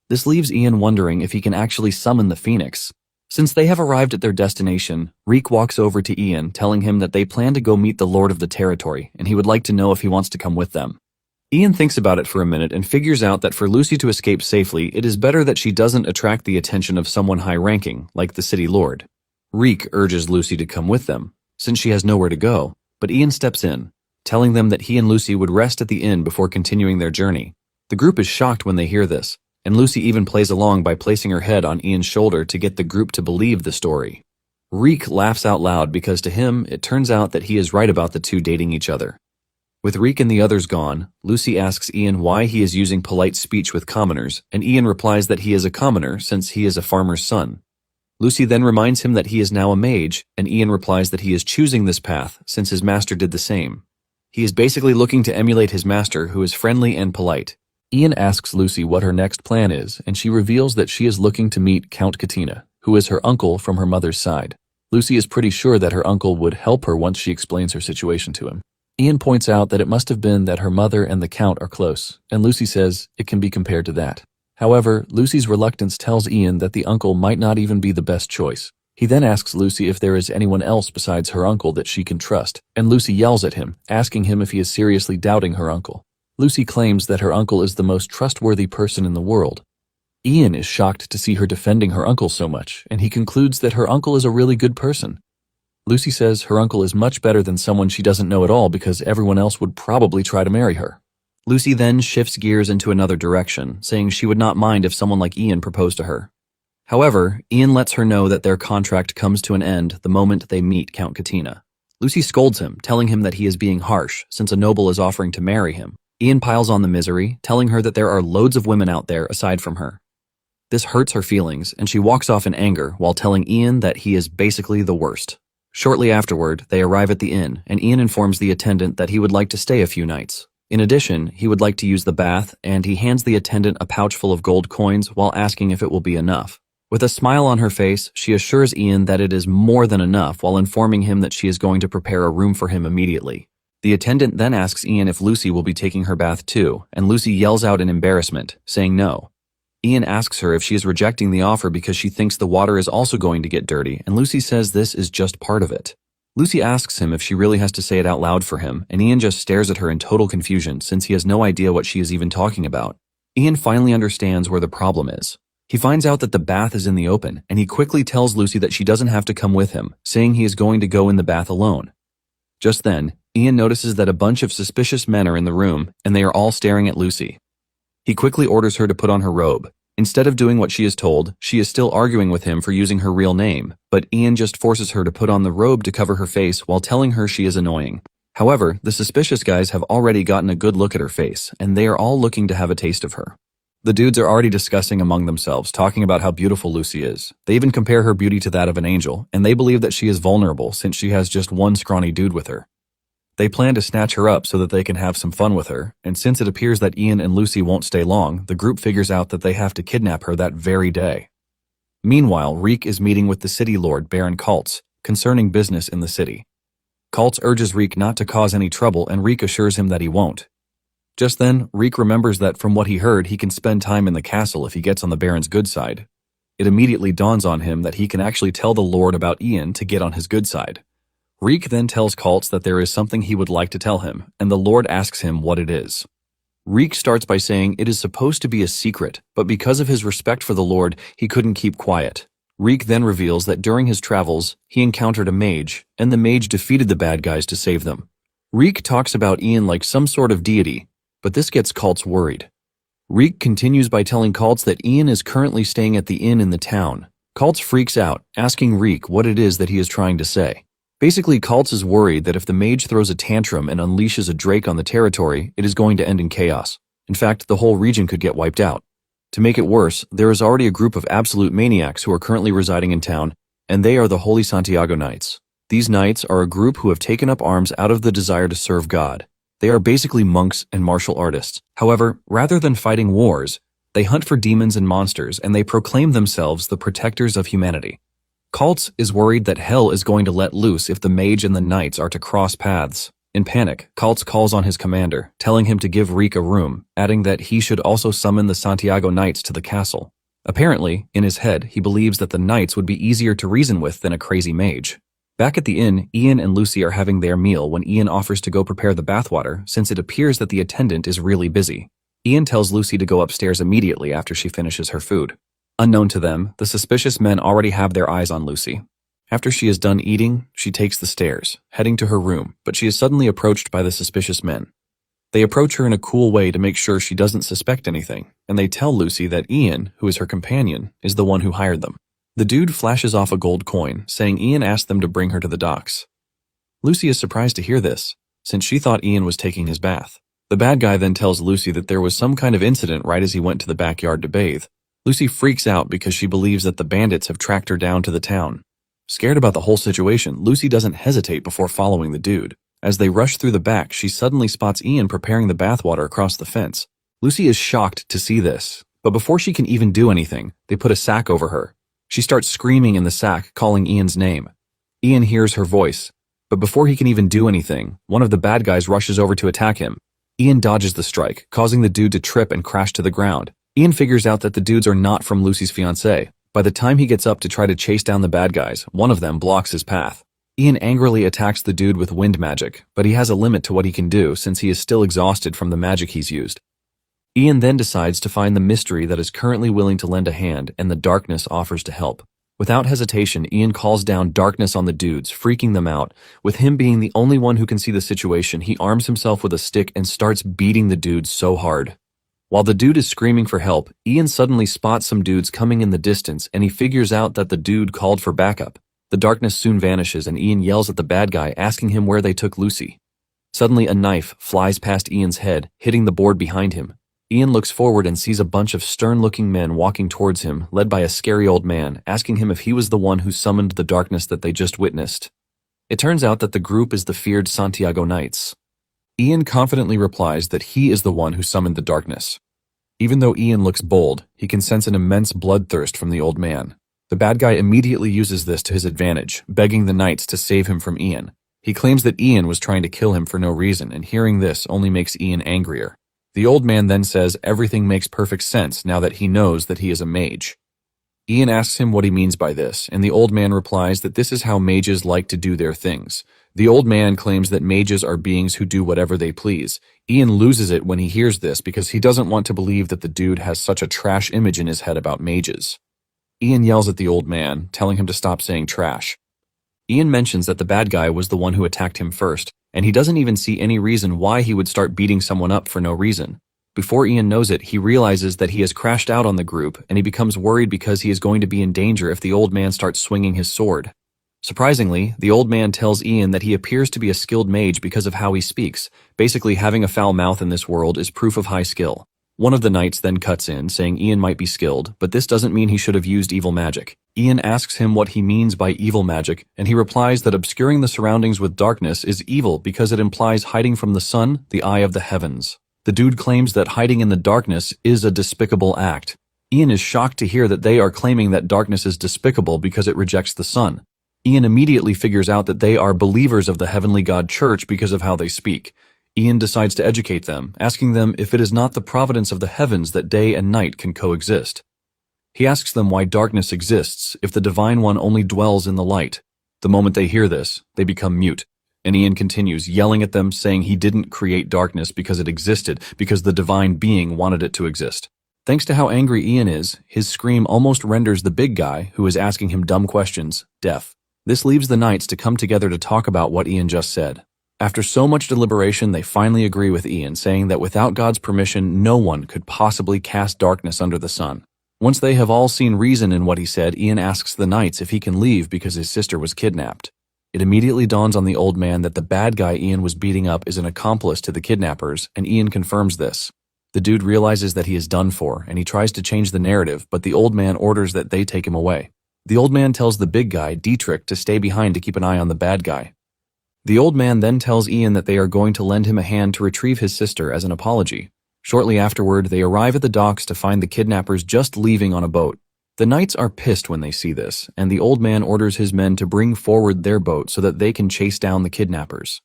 [SPEAKER 1] This leaves Ian wondering if he can actually summon the phoenix. Since they have arrived at their destination, Reek walks over to Ian, telling him that they plan to go meet the Lord of the territory, and he would like to know if he wants to come with them. Ian thinks about it for a minute and figures out that for Lucy to escape safely, it is better that she doesn't attract the attention of someone high-ranking, like the city lord. Reek urges Lucy to come with them, since she has nowhere to go, but Ian steps in, telling them that he and Lucy would rest at the inn before continuing their journey. The group is shocked when they hear this, and Lucy even plays along by placing her head on Ian's shoulder to get the group to believe the story. Reek laughs out loud because to him, it turns out that he is right about the two dating each other. With Reek and the others gone, Lucy asks Ian why he is using polite speech with commoners, and Ian replies that he is a commoner since he is a farmer's son. Lucy then reminds him that he is now a mage, and Ian replies that he is choosing this path since his master did the same. He is basically looking to emulate his master, who is friendly and polite. Ian asks Lucy what her next plan is, and she reveals that she is looking to meet Count Katina, who is her uncle from her mother's side. Lucy is pretty sure that her uncle would help her once she explains her situation to him. Ian points out that it must have been that her mother and the Count are close, and Lucy says it can be compared to that. However, Lucy's reluctance tells Ian that the uncle might not even be the best choice. He then asks Lucy if there is anyone else besides her uncle that she can trust, and Lucy yells at him, asking him if he is seriously doubting her uncle. Lucy claims that her uncle is the most trustworthy person in the world. Ian is shocked to see her defending her uncle so much, and he concludes that her uncle is a really good person. Lucy says her uncle is much better than someone she doesn't know at all because everyone else would probably try to marry her. Lucy then shifts gears into another direction, saying she would not mind if someone like Ian proposed to her. However, Ian lets her know that their contract comes to an end the moment they meet Count Katina. Lucy scolds him, telling him that he is being harsh since a noble is offering to marry him. Ian piles on the misery, telling her that there are loads of women out there aside from her. This hurts her feelings, and she walks off in anger while telling Ian that he is basically the worst. Shortly afterward, they arrive at the inn, and Ian informs the attendant that he would like to stay a few nights. In addition, he would like to use the bath, and he hands the attendant a pouch full of gold coins while asking if it will be enough. With a smile on her face, she assures Ian that it is more than enough while informing him that she is going to prepare a room for him immediately. The attendant then asks Ian if Lucy will be taking her bath too, and Lucy yells out in embarrassment, saying no. Ian asks her if she is rejecting the offer because she thinks the water is also going to get dirty, and Lucy says this is just part of it. Lucy asks him if she really has to say it out loud for him, and Ian just stares at her in total confusion since he has no idea what she is even talking about. Ian finally understands where the problem is. He finds out that the bath is in the open, and he quickly tells Lucy that she doesn't have to come with him, saying he is going to go in the bath alone. Just then, Ian notices that a bunch of suspicious men are in the room, and they are all staring at Lucy. He quickly orders her to put on her robe. Instead of doing what she is told, she is still arguing with him for using her real name, but Ian just forces her to put on the robe to cover her face while telling her she is annoying. However, the suspicious guys have already gotten a good look at her face, and they are all looking to have a taste of her. The dudes are already discussing among themselves, talking about how beautiful Lucy is. They even compare her beauty to that of an angel, and they believe that she is vulnerable since she has just one scrawny dude with her. They plan to snatch her up so that they can have some fun with her, and since it appears that Ian and Lucy won't stay long, the group figures out that they have to kidnap her that very day. Meanwhile, Reek is meeting with the city lord Baron Kaltz concerning business in the city. Kaltz urges Reek not to cause any trouble, and Reek assures him that he won't. Just then, Reek remembers that from what he heard, he can spend time in the castle if he gets on the Baron's good side. It immediately dawns on him that he can actually tell the lord about Ian to get on his good side. Reek then tells Kaltz that there is something he would like to tell him, and the Lord asks him what it is. Reek starts by saying it is supposed to be a secret, but because of his respect for the Lord, he couldn't keep quiet. Reek then reveals that during his travels, he encountered a mage, and the mage defeated the bad guys to save them. Reek talks about Ian like some sort of deity, but this gets Kaltz worried. Reek continues by telling Kaltz that Ian is currently staying at the inn in the town. Kaltz freaks out, asking Reek what it is that he is trying to say. Basically, Kaltz is worried that if the mage throws a tantrum and unleashes a drake on the territory, it is going to end in chaos. In fact, the whole region could get wiped out. To make it worse, there is already a group of absolute maniacs who are currently residing in town, and they are the Holy Santiago Knights. These knights are a group who have taken up arms out of the desire to serve God. They are basically monks and martial artists. However, rather than fighting wars, they hunt for demons and monsters, and they proclaim themselves the protectors of humanity. Kaltz is worried that hell is going to let loose if the mage and the knights are to cross paths. In panic, Kaltz calls on his commander, telling him to give Reek a room, adding that he should also summon the Santiago Knights to the castle. Apparently, in his head, he believes that the knights would be easier to reason with than a crazy mage. Back at the inn, Ian and Lucy are having their meal when Ian offers to go prepare the bathwater since it appears that the attendant is really busy. Ian tells Lucy to go upstairs immediately after she finishes her food. Unknown to them, the suspicious men already have their eyes on Lucy. After she is done eating, she takes the stairs, heading to her room, but she is suddenly approached by the suspicious men. They approach her in a cool way to make sure she doesn't suspect anything, and they tell Lucy that Ian, who is her companion, is the one who hired them. The dude flashes off a gold coin, saying Ian asked them to bring her to the docks. Lucy is surprised to hear this, since she thought Ian was taking his bath. The bad guy then tells Lucy that there was some kind of incident right as he went to the backyard to bathe. Lucy freaks out because she believes that the bandits have tracked her down to the town. Scared about the whole situation, Lucy doesn't hesitate before following the dude. As they rush through the back, she suddenly spots Ian preparing the bathwater across the fence. Lucy is shocked to see this, but before she can even do anything, they put a sack over her. She starts screaming in the sack, calling Ian's name. Ian hears her voice, but before he can even do anything, one of the bad guys rushes over to attack him. Ian dodges the strike, causing the dude to trip and crash to the ground. Ian figures out that the dudes are not from Lucy's fiancé. By the time he gets up to try to chase down the bad guys, one of them blocks his path. Ian angrily attacks the dude with wind magic, but he has a limit to what he can do since he is still exhausted from the magic he's used. Ian then decides to find the mystery that is currently willing to lend a hand, and the darkness offers to help. Without hesitation, Ian calls down darkness on the dudes, freaking them out. With him being the only one who can see the situation, he arms himself with a stick and starts beating the dudes so hard. While the dude is screaming for help, Ian suddenly spots some dudes coming in the distance, and he figures out that the dude called for backup. The darkness soon vanishes, and Ian yells at the bad guy, asking him where they took Lucy. Suddenly, a knife flies past Ian's head, hitting the board behind him. Ian looks forward and sees a bunch of stern-looking men walking towards him, led by a scary old man, asking him if he was the one who summoned the darkness that they just witnessed. It turns out that the group is the feared Santiago Knights. Ian confidently replies that he is the one who summoned the darkness. Even though Ian looks bold, he can sense an immense bloodthirst from the old man. The bad guy immediately uses this to his advantage, begging the knights to save him from Ian. He claims that Ian was trying to kill him for no reason, and hearing this only makes Ian angrier. The old man then says everything makes perfect sense now that he knows that he is a mage. Ian asks him what he means by this, and the old man replies that this is how mages like to do their things. The old man claims that mages are beings who do whatever they please. Ian loses it when he hears this because he doesn't want to believe that the dude has such a trash image in his head about mages. Ian yells at the old man, telling him to stop saying trash. Ian mentions that the bad guy was the one who attacked him first, and he doesn't even see any reason why he would start beating someone up for no reason. Before Ian knows it, he realizes that he has crashed out on the group, and he becomes worried because he is going to be in danger if the old man starts swinging his sword. Surprisingly, the old man tells Ian that he appears to be a skilled mage because of how he speaks. Basically, having a foul mouth in this world is proof of high skill. One of the knights then cuts in, saying Ian might be skilled, but this doesn't mean he should have used evil magic. Ian asks him what he means by evil magic, and he replies that obscuring the surroundings with darkness is evil because it implies hiding from the sun, the eye of the heavens. The dude claims that hiding in the darkness is a despicable act. Ian is shocked to hear that they are claiming that darkness is despicable because it rejects the sun. Ian immediately figures out that they are believers of the Heavenly God Church because of how they speak. Ian decides to educate them, asking them if it is not the providence of the heavens that day and night can coexist. He asks them why darkness exists if the Divine One only dwells in the light. The moment they hear this, they become mute, and Ian continues, yelling at them, saying he didn't create darkness because it existed, because the Divine Being wanted it to exist. Thanks to how angry Ian is, his scream almost renders the big guy, who is asking him dumb questions, deaf. This leaves the knights to come together to talk about what Ian just said. After so much deliberation, they finally agree with Ian, saying that without God's permission, no one could possibly cast darkness under the sun. Once they have all seen reason in what he said, Ian asks the knights if he can leave because his sister was kidnapped. It immediately dawns on the old man that the bad guy Ian was beating up is an accomplice to the kidnappers, and Ian confirms this. The dude realizes that he is done for, and he tries to change the narrative, but the old man orders that they take him away. The old man tells the big guy, Dietrich, to stay behind to keep an eye on the bad guy. The old man then tells Ian that they are going to lend him a hand to retrieve his sister as an apology. Shortly afterward, they arrive at the docks to find the kidnappers just leaving on a boat. The knights are pissed when they see this, and the old man orders his men to bring forward their boat so that they can chase down the kidnappers.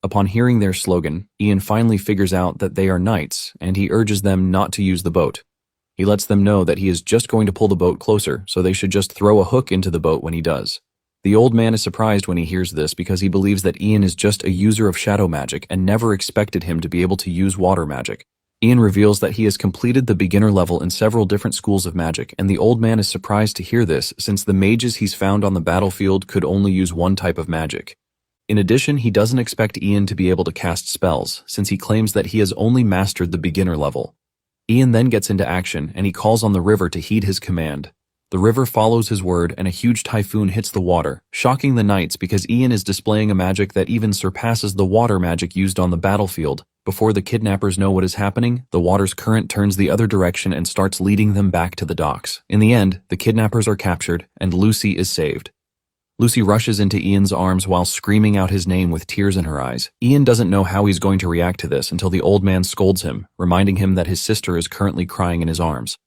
[SPEAKER 1] Upon hearing their slogan, Ian finally figures out that they are knights, and he urges them not to use the boat. He lets them know that he is just going to pull the boat closer, so they should just throw a hook into the boat when he does. The old man is surprised when he hears this because he believes that Ian is just a user of shadow magic and never expected him to be able to use water magic. Ian reveals that he has completed the beginner level in several different schools of magic, and the old man is surprised to hear this since the mages he's found on the battlefield could only use one type of magic. In addition, he doesn't expect Ian to be able to cast spells, since he claims that he has only mastered the beginner level. Ian then gets into action, and he calls on the river to heed his command. The river follows his word, and a huge typhoon hits the water, shocking the knights because Ian is displaying a magic that even surpasses the water magic used on the battlefield. Before the kidnappers know what is happening, the water's current turns the other direction and starts leading them back to the docks. In the end, the kidnappers are captured, and Lucy is saved. Lucy rushes into Ian's arms while screaming out his name with tears in her eyes. Ian doesn't know how he's going to react to this until the old man scolds him, reminding him that his sister is currently crying in his arms.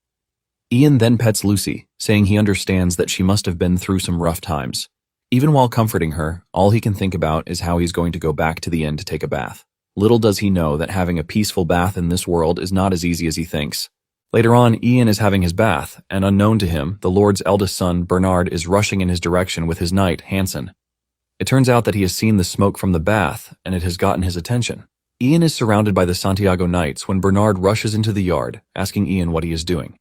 [SPEAKER 1] Ian then pets Lucy, saying he understands that she must have been through some rough times. Even while comforting her, all he can think about is how he's going to go back to the inn to take a bath. Little does he know that having a peaceful bath in this world is not as easy as he thinks. Later on, Ian is having his bath, and unknown to him, the Lord's eldest son, Bernard, is rushing in his direction with his knight, Hansen. It turns out that he has seen the smoke from the bath, and it has gotten his attention. Ian is surrounded by the Santiago Knights when Bernard rushes into the yard, asking Ian what he is doing.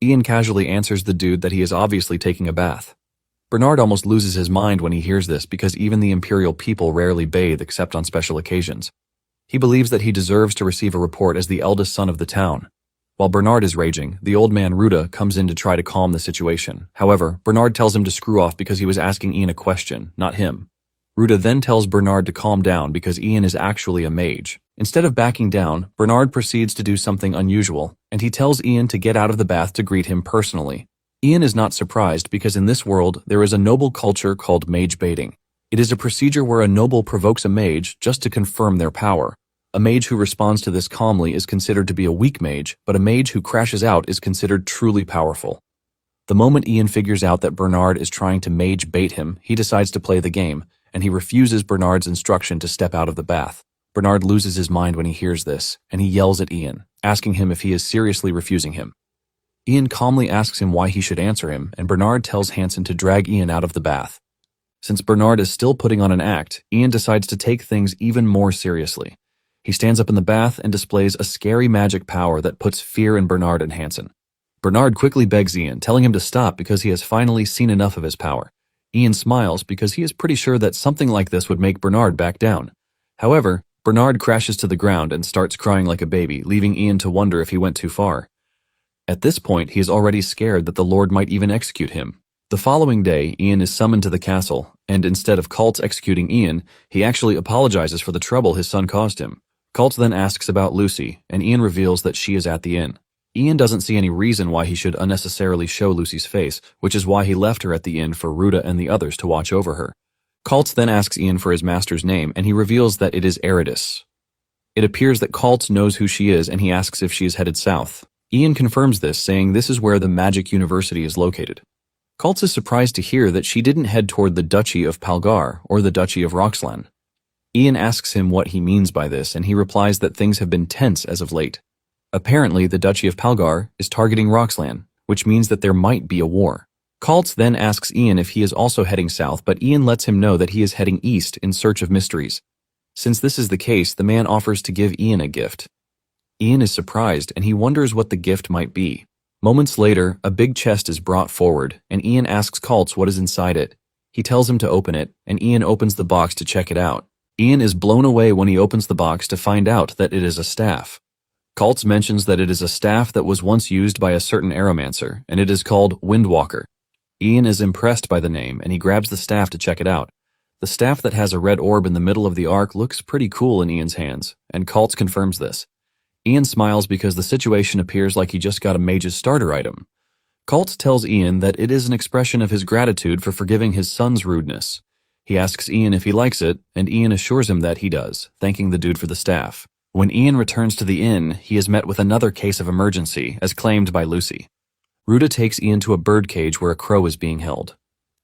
[SPEAKER 1] Ian casually answers the dude that he is obviously taking a bath. Bernard almost loses his mind when he hears this because even the imperial people rarely bathe except on special occasions. He believes that he deserves to receive a report as the eldest son of the town. While Bernard is raging, the old man Ruda comes in to try to calm the situation. However, Bernard tells him to screw off because he was asking Ian a question, not him. Ruda then tells Bernard to calm down because Ian is actually a mage. Instead of backing down, Bernard proceeds to do something unusual, and he tells Ian to get out of the bath to greet him personally. Ian is not surprised because in this world, there is a noble culture called mage baiting. It is a procedure where a noble provokes a mage just to confirm their power. A mage who responds to this calmly is considered to be a weak mage, but a mage who crashes out is considered truly powerful. The moment Ian figures out that Bernard is trying to mage bait him, he decides to play the game, and he refuses Bernard's instruction to step out of the bath. Bernard loses his mind when he hears this, and he yells at Ian, asking him if he is seriously refusing him. Ian calmly asks him why he should answer him, and Bernard tells Hansen to drag Ian out of the bath. Since Bernard is still putting on an act, Ian decides to take things even more seriously. He stands up in the bath and displays a scary magic power that puts fear in Bernard and Hansen. Bernard quickly begs Ian, telling him to stop because he has finally seen enough of his power. Ian smiles because he is pretty sure that something like this would make Bernard back down. However, Bernard crashes to the ground and starts crying like a baby, leaving Ian to wonder if he went too far. At this point, he is already scared that the Lord might even execute him. The following day, Ian is summoned to the castle, and instead of Colt executing Ian, he actually apologizes for the trouble his son caused him. Colt then asks about Lucy, and Ian reveals that she is at the inn. Ian doesn't see any reason why he should unnecessarily show Lucy's face, which is why he left her at the inn for Ruda and the others to watch over her. Colt then asks Ian for his master's name, and he reveals that it is Eridus. It appears that Colt knows who she is, and he asks if she is headed south. Ian confirms this, saying this is where the Magic University is located. Colt is surprised to hear that she didn't head toward the Duchy of Palgar or the Duchy of Roxlan. Ian asks him what he means by this, and he replies that things have been tense as of late. Apparently, the Duchy of Palgar is targeting Roxlan, which means that there might be a war. Colt then asks Ian if he is also heading south, but Ian lets him know that he is heading east in search of mysteries. Since this is the case, the man offers to give Ian a gift. Ian is surprised, and he wonders what the gift might be. Moments later, a big chest is brought forward, and Ian asks Colt what is inside it. He tells him to open it, and Ian opens the box to check it out. Ian is blown away when he opens the box to find out that it is a staff. Colt mentions that it is a staff that was once used by a certain aeromancer, and it is called Windwalker. Ian is impressed by the name, and he grabs the staff to check it out. The staff that has a red orb in the middle of the arc looks pretty cool in Ian's hands, and Colt confirms this. Ian smiles because the situation appears like he just got a mage's starter item. Colt tells Ian that it is an expression of his gratitude for forgiving his son's rudeness. He asks Ian if he likes it, and Ian assures him that he does, thanking the dude for the staff. When Ian returns to the inn, he is met with another case of emergency, as claimed by Lucy. Ruda takes Ian to a birdcage where a crow is being held.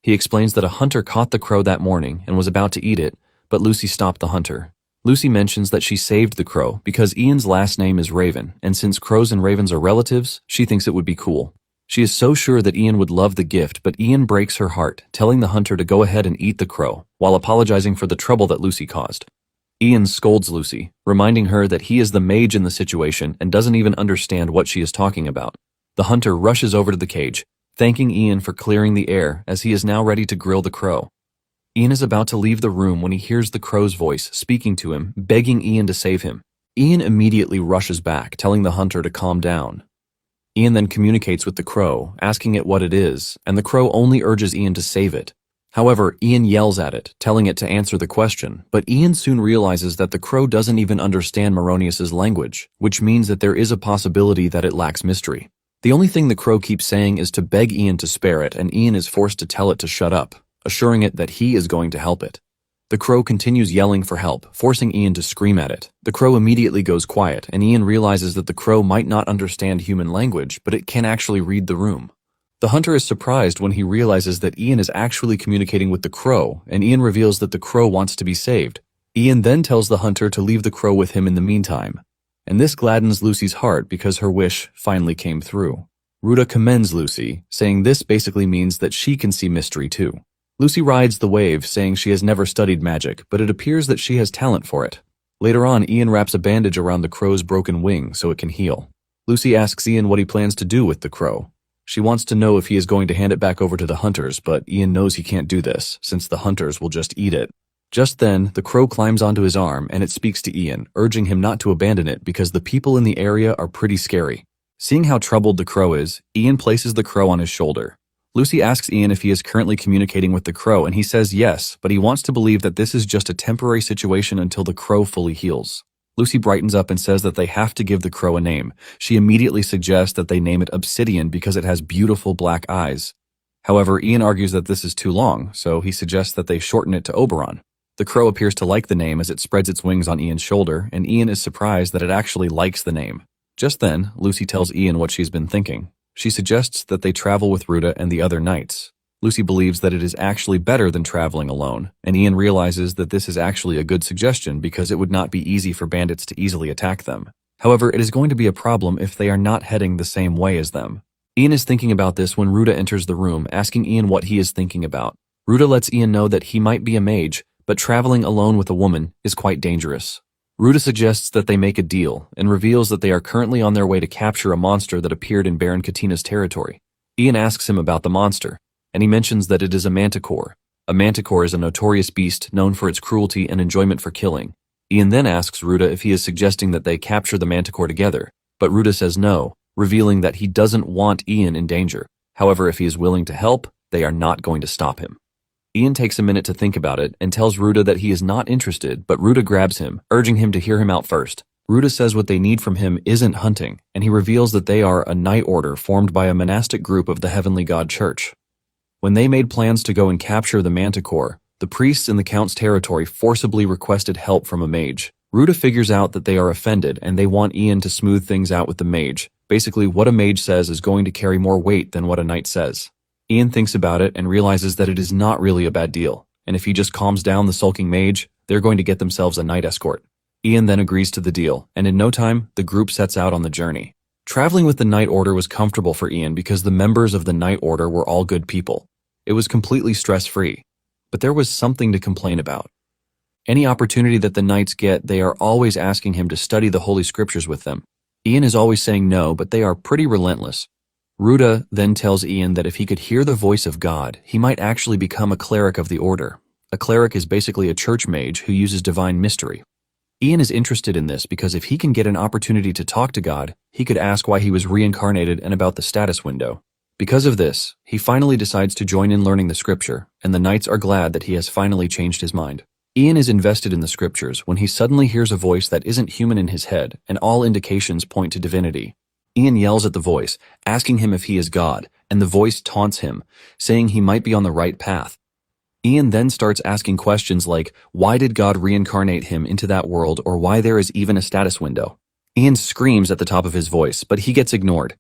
[SPEAKER 1] He explains that a hunter caught the crow that morning and was about to eat it, but Lucy stopped the hunter. Lucy mentions that she saved the crow because Ian's last name is Raven, and since crows and ravens are relatives, she thinks it would be cool. She is so sure that Ian would love the gift, but Ian breaks her heart, telling the hunter to go ahead and eat the crow, while apologizing for the trouble that Lucy caused. Ian scolds Lucy, reminding her that he is the mage in the situation and doesn't even understand what she is talking about. The hunter rushes over to the cage, thanking Ian for clearing the air as he is now ready to grill the crow. Ian is about to leave the room when he hears the crow's voice speaking to him, begging Ian to save him. Ian immediately rushes back, telling the hunter to calm down. Ian then communicates with the crow, asking it what it is, and the crow only urges Ian to save it. However, Ian yells at it, telling it to answer the question, but Ian soon realizes that the crow doesn't even understand Moronius's language, which means that there is a possibility that it lacks mystery. The only thing the crow keeps saying is to beg Ian to spare it, and Ian is forced to tell it to shut up, assuring it that he is going to help it. The crow continues yelling for help, forcing Ian to scream at it. The crow immediately goes quiet, and Ian realizes that the crow might not understand human language, but it can actually read the room. The hunter is surprised when he realizes that Ian is actually communicating with the crow, and Ian reveals that the crow wants to be saved. Ian then tells the hunter to leave the crow with him in the meantime, and this gladdens Lucy's heart because her wish finally came through. Ruta commends Lucy, saying this basically means that she can see mystery too. Lucy rides the wave, saying she has never studied magic, but it appears that she has talent for it. Later on, Ian wraps a bandage around the crow's broken wing so it can heal. Lucy asks Ian what he plans to do with the crow. She wants to know if he is going to hand it back over to the hunters, but Ian knows he can't do this, since the hunters will just eat it. Just then, the crow climbs onto his arm and it speaks to Ian, urging him not to abandon it because the people in the area are pretty scary. Seeing how troubled the crow is, Ian places the crow on his shoulder. Lucy asks Ian if he is currently communicating with the crow, and he says yes, but he wants to believe that this is just a temporary situation until the crow fully heals. Lucy brightens up and says that they have to give the crow a name. She immediately suggests that they name it Obsidian because it has beautiful black eyes. However, Ian argues that this is too long, so he suggests that they shorten it to Oberon. The crow appears to like the name as it spreads its wings on Ian's shoulder, and Ian is surprised that it actually likes the name. Just then, Lucy tells Ian what she's been thinking. She suggests that they travel with Ruta and the other knights. Lucy believes that it is actually better than traveling alone, and Ian realizes that this is actually a good suggestion because it would not be easy for bandits to easily attack them. However, it is going to be a problem if they are not heading the same way as them. Ian is thinking about this when Ruta enters the room, asking Ian what he is thinking about. Ruta lets Ian know that he might be a mage, but traveling alone with a woman is quite dangerous. Ruta suggests that they make a deal, and reveals that they are currently on their way to capture a monster that appeared in Baron Katina's territory. Ian asks him about the monster, and he mentions that it is a manticore. A manticore is a notorious beast known for its cruelty and enjoyment for killing. Ian then asks Ruta if he is suggesting that they capture the manticore together, but Ruta says no, revealing that he doesn't want Ian in danger. However, if he is willing to help, they are not going to stop him. Ian takes a minute to think about it and tells Ruta that he is not interested, but Ruta grabs him, urging him to hear him out first. Ruta says what they need from him isn't hunting, and he reveals that they are a knight order formed by a monastic group of the Heavenly God Church. When they made plans to go and capture the manticore, the priests in the Count's territory forcibly requested help from a mage. Ruta figures out that they are offended and they want Ian to smooth things out with the mage. Basically, what a mage says is going to carry more weight than what a knight says. Ian thinks about it and realizes that it is not really a bad deal, and if he just calms down the sulking mage, they're going to get themselves a knight escort. Ian then agrees to the deal, and in no time, the group sets out on the journey. Traveling with the Knight Order was comfortable for Ian because the members of the Knight Order were all good people. It was completely stress-free, but there was something to complain about. Any opportunity that the knights get, they are always asking him to study the Holy Scriptures with them. Ian is always saying no, but they are pretty relentless. Ruta then tells Ian that if he could hear the voice of God, he might actually become a cleric of the order. A cleric is basically a church mage who uses divine mystery. Ian is interested in this because if he can get an opportunity to talk to God, he could ask why he was reincarnated and about the status window. Because of this, he finally decides to join in learning the scripture, and the knights are glad that he has finally changed his mind. Ian is invested in the scriptures when he suddenly hears a voice that isn't human in his head, and all indications point to divinity. Ian yells at the voice, asking him if he is God, and the voice taunts him, saying he might be on the right path. Ian then starts asking questions like, why did God reincarnate him into that world, or why there is even a status window? Ian screams at the top of his voice, but he gets ignored.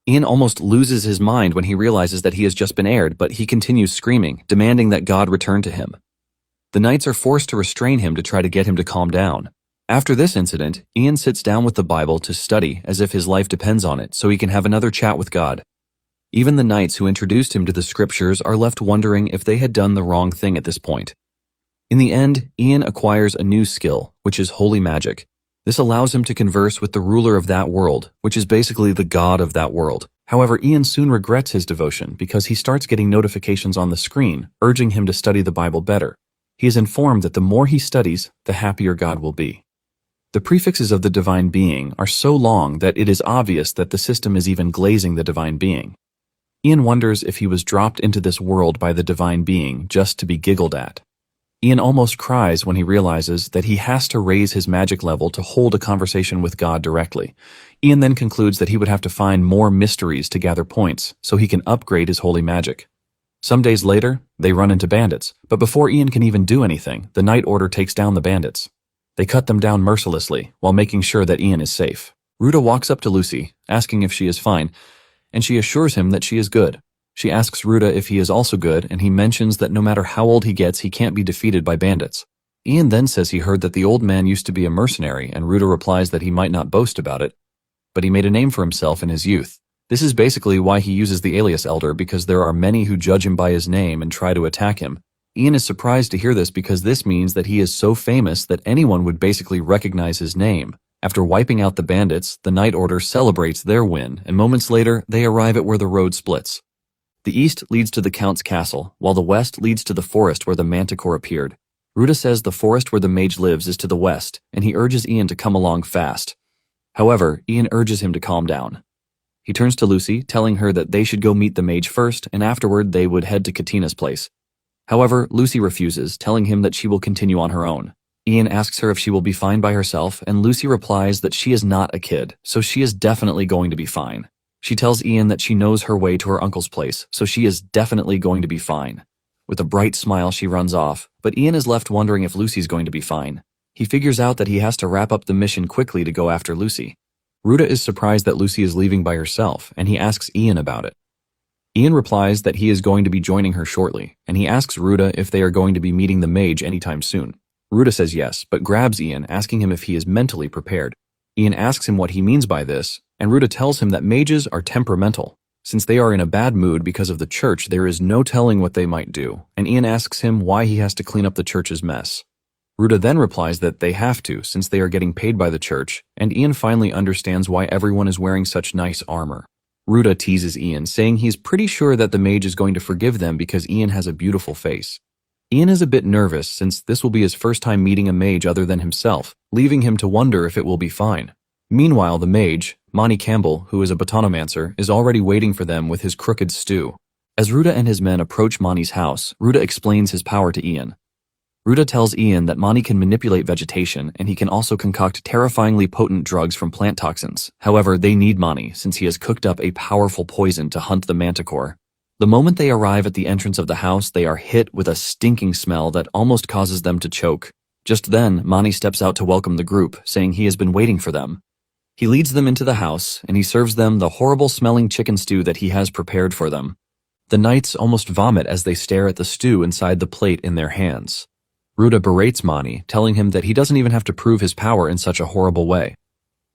[SPEAKER 1] Ian almost loses his mind when he realizes that he has just been aired, but he continues screaming, demanding that God return to him. The knights are forced to restrain him to try to get him to calm down. After this incident, Ian sits down with the Bible to study as if his life depends on it so he can have another chat with God. Even the knights who introduced him to the scriptures are left wondering if they had done the wrong thing at this point. In the end, Ian acquires a new skill, which is holy magic. This allows him to converse with the ruler of that world, which is basically the god of that world. However, Ian soon regrets his devotion because he starts getting notifications on the screen urging him to study the Bible better. He is informed that the more he studies, the happier God will be. The prefixes of the divine being are so long that it is obvious that the system is even glazing the divine being. Ian wonders if he was dropped into this world by the divine being just to be giggled at. Ian almost cries when he realizes that he has to raise his magic level to hold a conversation with God directly. Ian then concludes that he would have to find more mysteries to gather points so he can upgrade his holy magic. Some days later, they run into bandits, but before Ian can even do anything, the Night Order takes down the bandits. They cut them down mercilessly while making sure that Ian is safe. Ruta walks up to Lucy, asking if she is fine, and she assures him that she is good. She asks Ruta if he is also good, and he mentions that no matter how old he gets, he can't be defeated by bandits. Ian then says he heard that the old man used to be a mercenary, and Ruta replies that he might not boast about it, but he made a name for himself in his youth. This is basically why he uses the alias Elder, because there are many who judge him by his name and try to attack him. Ian is surprised to hear this because this means that he is so famous that anyone would basically recognize his name. After wiping out the bandits, the Night Order celebrates their win, and moments later, they arrive at where the road splits. The east leads to the Count's castle, while the west leads to the forest where the Manticore appeared. Ruta says the forest where the mage lives is to the west, and he urges Ian to come along fast. However, Ian urges him to calm down. He turns to Lucy, telling her that they should go meet the mage first, and afterward they would head to Katina's place. However, Lucy refuses, telling him that she will continue on her own. Ian asks her if she will be fine by herself, and Lucy replies that she is not a kid, so she is definitely going to be fine. She tells Ian that she knows her way to her uncle's place, so she is definitely going to be fine. With a bright smile, she runs off, but Ian is left wondering if Lucy's going to be fine. He figures out that he has to wrap up the mission quickly to go after Lucy. Ruta is surprised that Lucy is leaving by herself, and he asks Ian about it. Ian replies that he is going to be joining her shortly, and he asks Ruta if they are going to be meeting the mage anytime soon. Ruta says yes, but grabs Ian, asking him if he is mentally prepared. Ian asks him what he means by this, and Ruta tells him that mages are temperamental. Since they are in a bad mood because of the church, there is no telling what they might do, and Ian asks him why he has to clean up the church's mess. Ruta then replies that they have to, since they are getting paid by the church, and Ian finally understands why everyone is wearing such nice armor. Ruta teases Ian, saying he's pretty sure that the mage is going to forgive them because Ian has a beautiful face. Ian is a bit nervous since this will be his first time meeting a mage other than himself, leaving him to wonder if it will be fine. Meanwhile, the mage, Monty Campbell, who is a batonomancer, is already waiting for them with his crooked stew. As Ruta and his men approach Monty's house, Ruta explains his power to Ian. Ruta tells Ian that Monty can manipulate vegetation, and he can also concoct terrifyingly potent drugs from plant toxins. However, they need Monty, since he has cooked up a powerful poison to hunt the Manticore. The moment they arrive at the entrance of the house, they are hit with a stinking smell that almost causes them to choke. Just then, Monty steps out to welcome the group, saying he has been waiting for them. He leads them into the house, and he serves them the horrible-smelling chicken stew that he has prepared for them. The knights almost vomit as they stare at the stew inside the plate in their hands. Ruta berates Mani, telling him that he doesn't even have to prove his power in such a horrible way.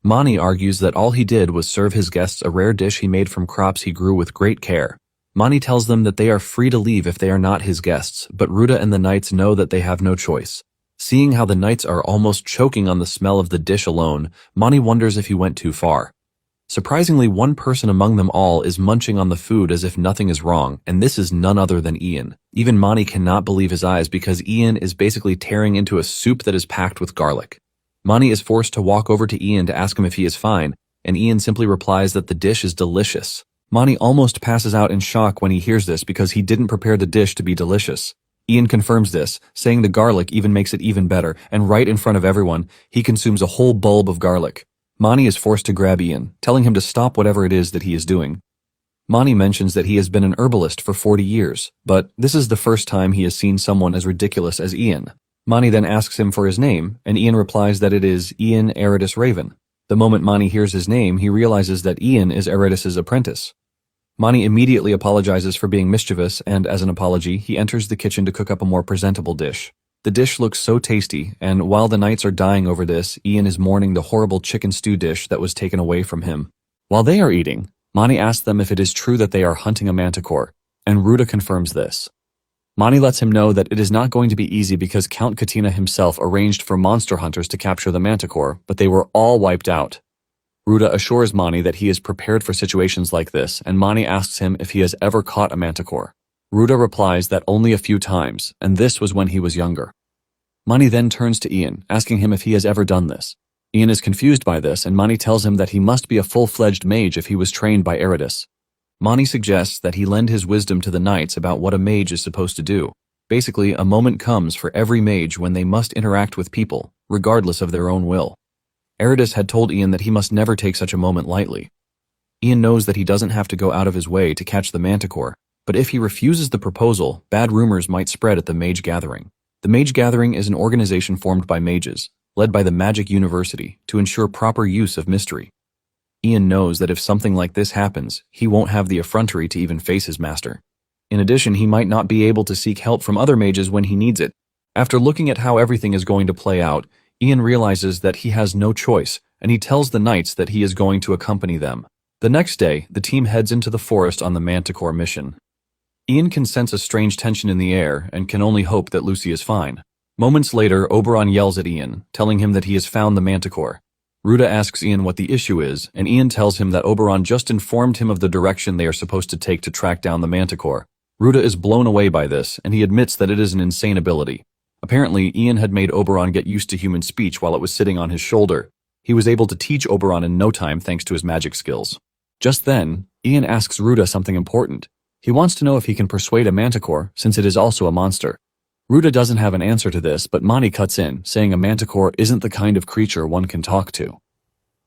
[SPEAKER 1] Mani argues that all he did was serve his guests a rare dish he made from crops he grew with great care. Mani tells them that they are free to leave if they are not his guests, but Ruta and the knights know that they have no choice. Seeing how the knights are almost choking on the smell of the dish alone, Mani wonders if he went too far. Surprisingly, one person among them all is munching on the food as if nothing is wrong, and this is none other than Ian. Even Mani cannot believe his eyes because Ian is basically tearing into a soup that is packed with garlic. Mani is forced to walk over to Ian to ask him if he is fine, and Ian simply replies that the dish is delicious. Mani almost passes out in shock when he hears this because he didn't prepare the dish to be delicious. Ian confirms this, saying the garlic even makes it even better, and right in front of everyone, he consumes a whole bulb of garlic. Mani is forced to grab Ian, telling him to stop whatever it is that he is doing. Mani mentions that he has been an herbalist for 40 years, but this is the first time he has seen someone as ridiculous as Ian. Mani then asks him for his name, and Ian replies that it is Ian Eridus Raven. The moment Mani hears his name, he realizes that Ian is Eridus's apprentice. Mani immediately apologizes for being mischievous, and as an apology, he enters the kitchen to cook up a more presentable dish. The dish looks so tasty, and while the knights are dying over this, Ian is mourning the horrible chicken stew dish that was taken away from him. While they are eating, Mani asks them if it is true that they are hunting a manticore, and Ruda confirms this. Mani lets him know that it is not going to be easy because Count Katina himself arranged for monster hunters to capture the manticore, but they were all wiped out. Ruda assures Mani that he is prepared for situations like this, and Mani asks him if he has ever caught a manticore. Ruda replies that only a few times, and this was when he was younger. Mani then turns to Ian, asking him if he has ever done this. Ian is confused by this, and Mani tells him that he must be a full-fledged mage if he was trained by Eridus. Mani suggests that he lend his wisdom to the knights about what a mage is supposed to do. Basically, a moment comes for every mage when they must interact with people, regardless of their own will. Eridus had told Ian that he must never take such a moment lightly. Ian knows that he doesn't have to go out of his way to catch the manticore, but if he refuses the proposal, bad rumors might spread at the Mage Gathering. The Mage Gathering is an organization formed by mages, led by the Magic University, to ensure proper use of mystery. Ian knows that if something like this happens, he won't have the effrontery to even face his master. In addition, he might not be able to seek help from other mages when he needs it. After looking at how everything is going to play out, Ian realizes that he has no choice, and he tells the knights that he is going to accompany them. The next day, the team heads into the forest on the Manticore mission. Ian can sense a strange tension in the air and can only hope that Lucy is fine. Moments later, Oberon yells at Ian, telling him that he has found the Manticore. Ruda asks Ian what the issue is, and Ian tells him that Oberon just informed him of the direction they are supposed to take to track down the Manticore. Ruda is blown away by this, and he admits that it is an insane ability. Apparently, Ian had made Oberon get used to human speech while it was sitting on his shoulder. He was able to teach Oberon in no time thanks to his magic skills. Just then, Ian asks Ruda something important. He wants to know if he can persuade a manticore, since it is also a monster. Ruda doesn't have an answer to this, but Mani cuts in, saying a manticore isn't the kind of creature one can talk to.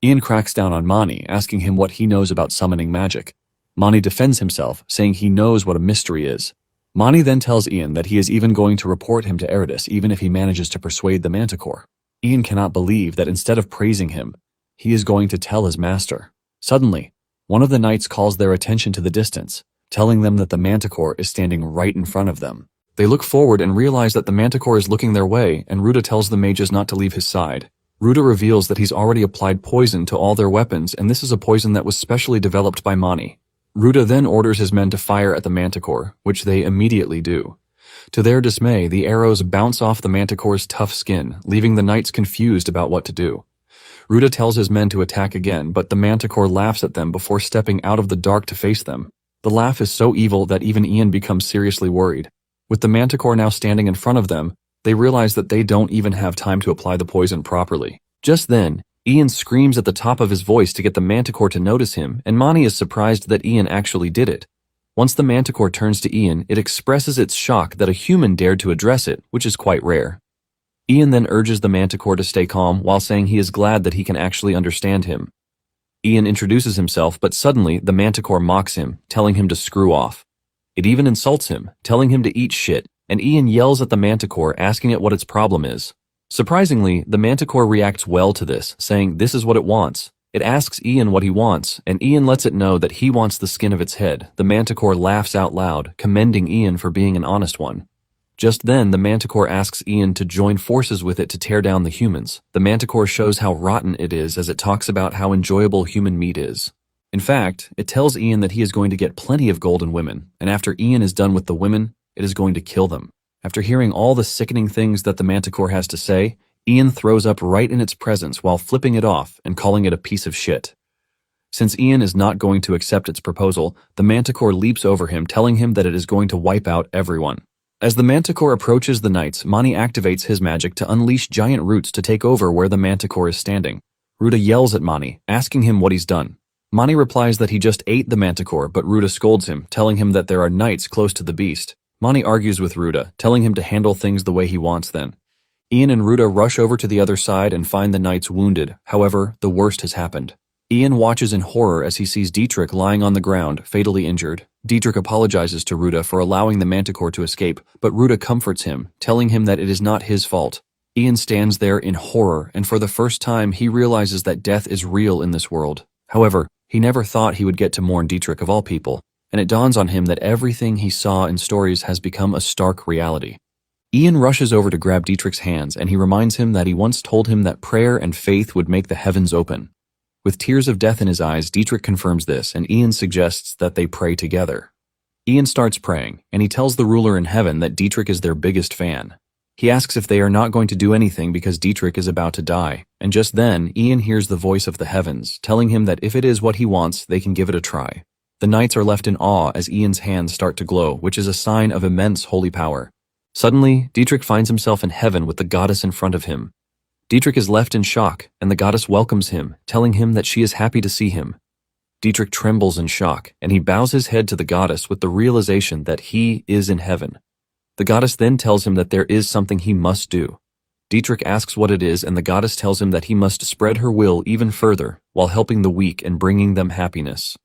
[SPEAKER 1] Ian cracks down on Mani, asking him what he knows about summoning magic. Mani defends himself, saying he knows what a mystery is. Mani then tells Ian that he is even going to report him to Eridus even if he manages to persuade the manticore. Ian cannot believe that instead of praising him, he is going to tell his master. Suddenly, one of the knights calls their attention to the distance, telling them that the manticore is standing right in front of them. They look forward and realize that the manticore is looking their way, and Ruda tells the mages not to leave his side. Ruda reveals that he's already applied poison to all their weapons, and this is a poison that was specially developed by Mani. Ruda then orders his men to fire at the manticore, which they immediately do. To their dismay, the arrows bounce off the manticore's tough skin, leaving the knights confused about what to do. Ruda tells his men to attack again, but the manticore laughs at them before stepping out of the dark to face them. The laugh is so evil that even Ian becomes seriously worried. With the manticore now standing in front of them, they realize that they don't even have time to apply the poison properly. Just then, Ian screams at the top of his voice to get the manticore to notice him, and Mani is surprised that Ian actually did it. Once the manticore turns to Ian, it expresses its shock that a human dared to address it, which is quite rare. Ian then urges the manticore to stay calm while saying he is glad that he can actually understand him. Ian introduces himself, but suddenly the manticore mocks him, telling him to screw off. It even insults him, telling him to eat shit, and Ian yells at the manticore, asking it what its problem is. Surprisingly, the manticore reacts well to this, saying this is what it wants. It asks Ian what he wants, and Ian lets it know that he wants the skin of its head. The manticore laughs out loud, commending Ian for being an honest one. Just then, the manticore asks Ian to join forces with it to tear down the humans. The manticore shows how rotten it is as it talks about how enjoyable human meat is. In fact, it tells Ian that he is going to get plenty of golden women, and after Ian is done with the women, it is going to kill them. After hearing all the sickening things that the manticore has to say, Ian throws up right in its presence while flipping it off and calling it a piece of shit. Since Ian is not going to accept its proposal, the manticore leaps over him, telling him that it is going to wipe out everyone. As the manticore approaches the knights, Mani activates his magic to unleash giant roots to take over where the manticore is standing. Ruda yells at Mani, asking him what he's done. Mani replies that he just ate the manticore, but Ruda scolds him, telling him that there are knights close to the beast. Mani argues with Ruda, telling him to handle things the way he wants then. Ian and Ruda rush over to the other side and find the knights wounded. However, the worst has happened. Ian watches in horror as he sees Dietrich lying on the ground, fatally injured. Dietrich apologizes to Ruda for allowing the manticore to escape, but Ruda comforts him, telling him that it is not his fault. Ian stands there in horror, and for the first time he realizes that death is real in this world. However, he never thought he would get to mourn Dietrich of all people, and it dawns on him that everything he saw in stories has become a stark reality. Ian rushes over to grab Dietrich's hands and he reminds him that he once told him that prayer and faith would make the heavens open. With tears of death in his eyes, Dietrich confirms this and Ian suggests that they pray together. Ian starts praying, and he tells the ruler in heaven that Dietrich is their biggest fan. He asks if they are not going to do anything because Dietrich is about to die, and just then, Ian hears the voice of the heavens, telling him that if it is what he wants, they can give it a try. The knights are left in awe as Ian's hands start to glow, which is a sign of immense holy power. Suddenly, Dietrich finds himself in heaven with the goddess in front of him. Dietrich is left in shock, and the goddess welcomes him, telling him that she is happy to see him. Dietrich trembles in shock, and he bows his head to the goddess with the realization that he is in heaven. The goddess then tells him that there is something he must do. Dietrich asks what it is, and the goddess tells him that he must spread her will even further while helping the weak and bringing them happiness.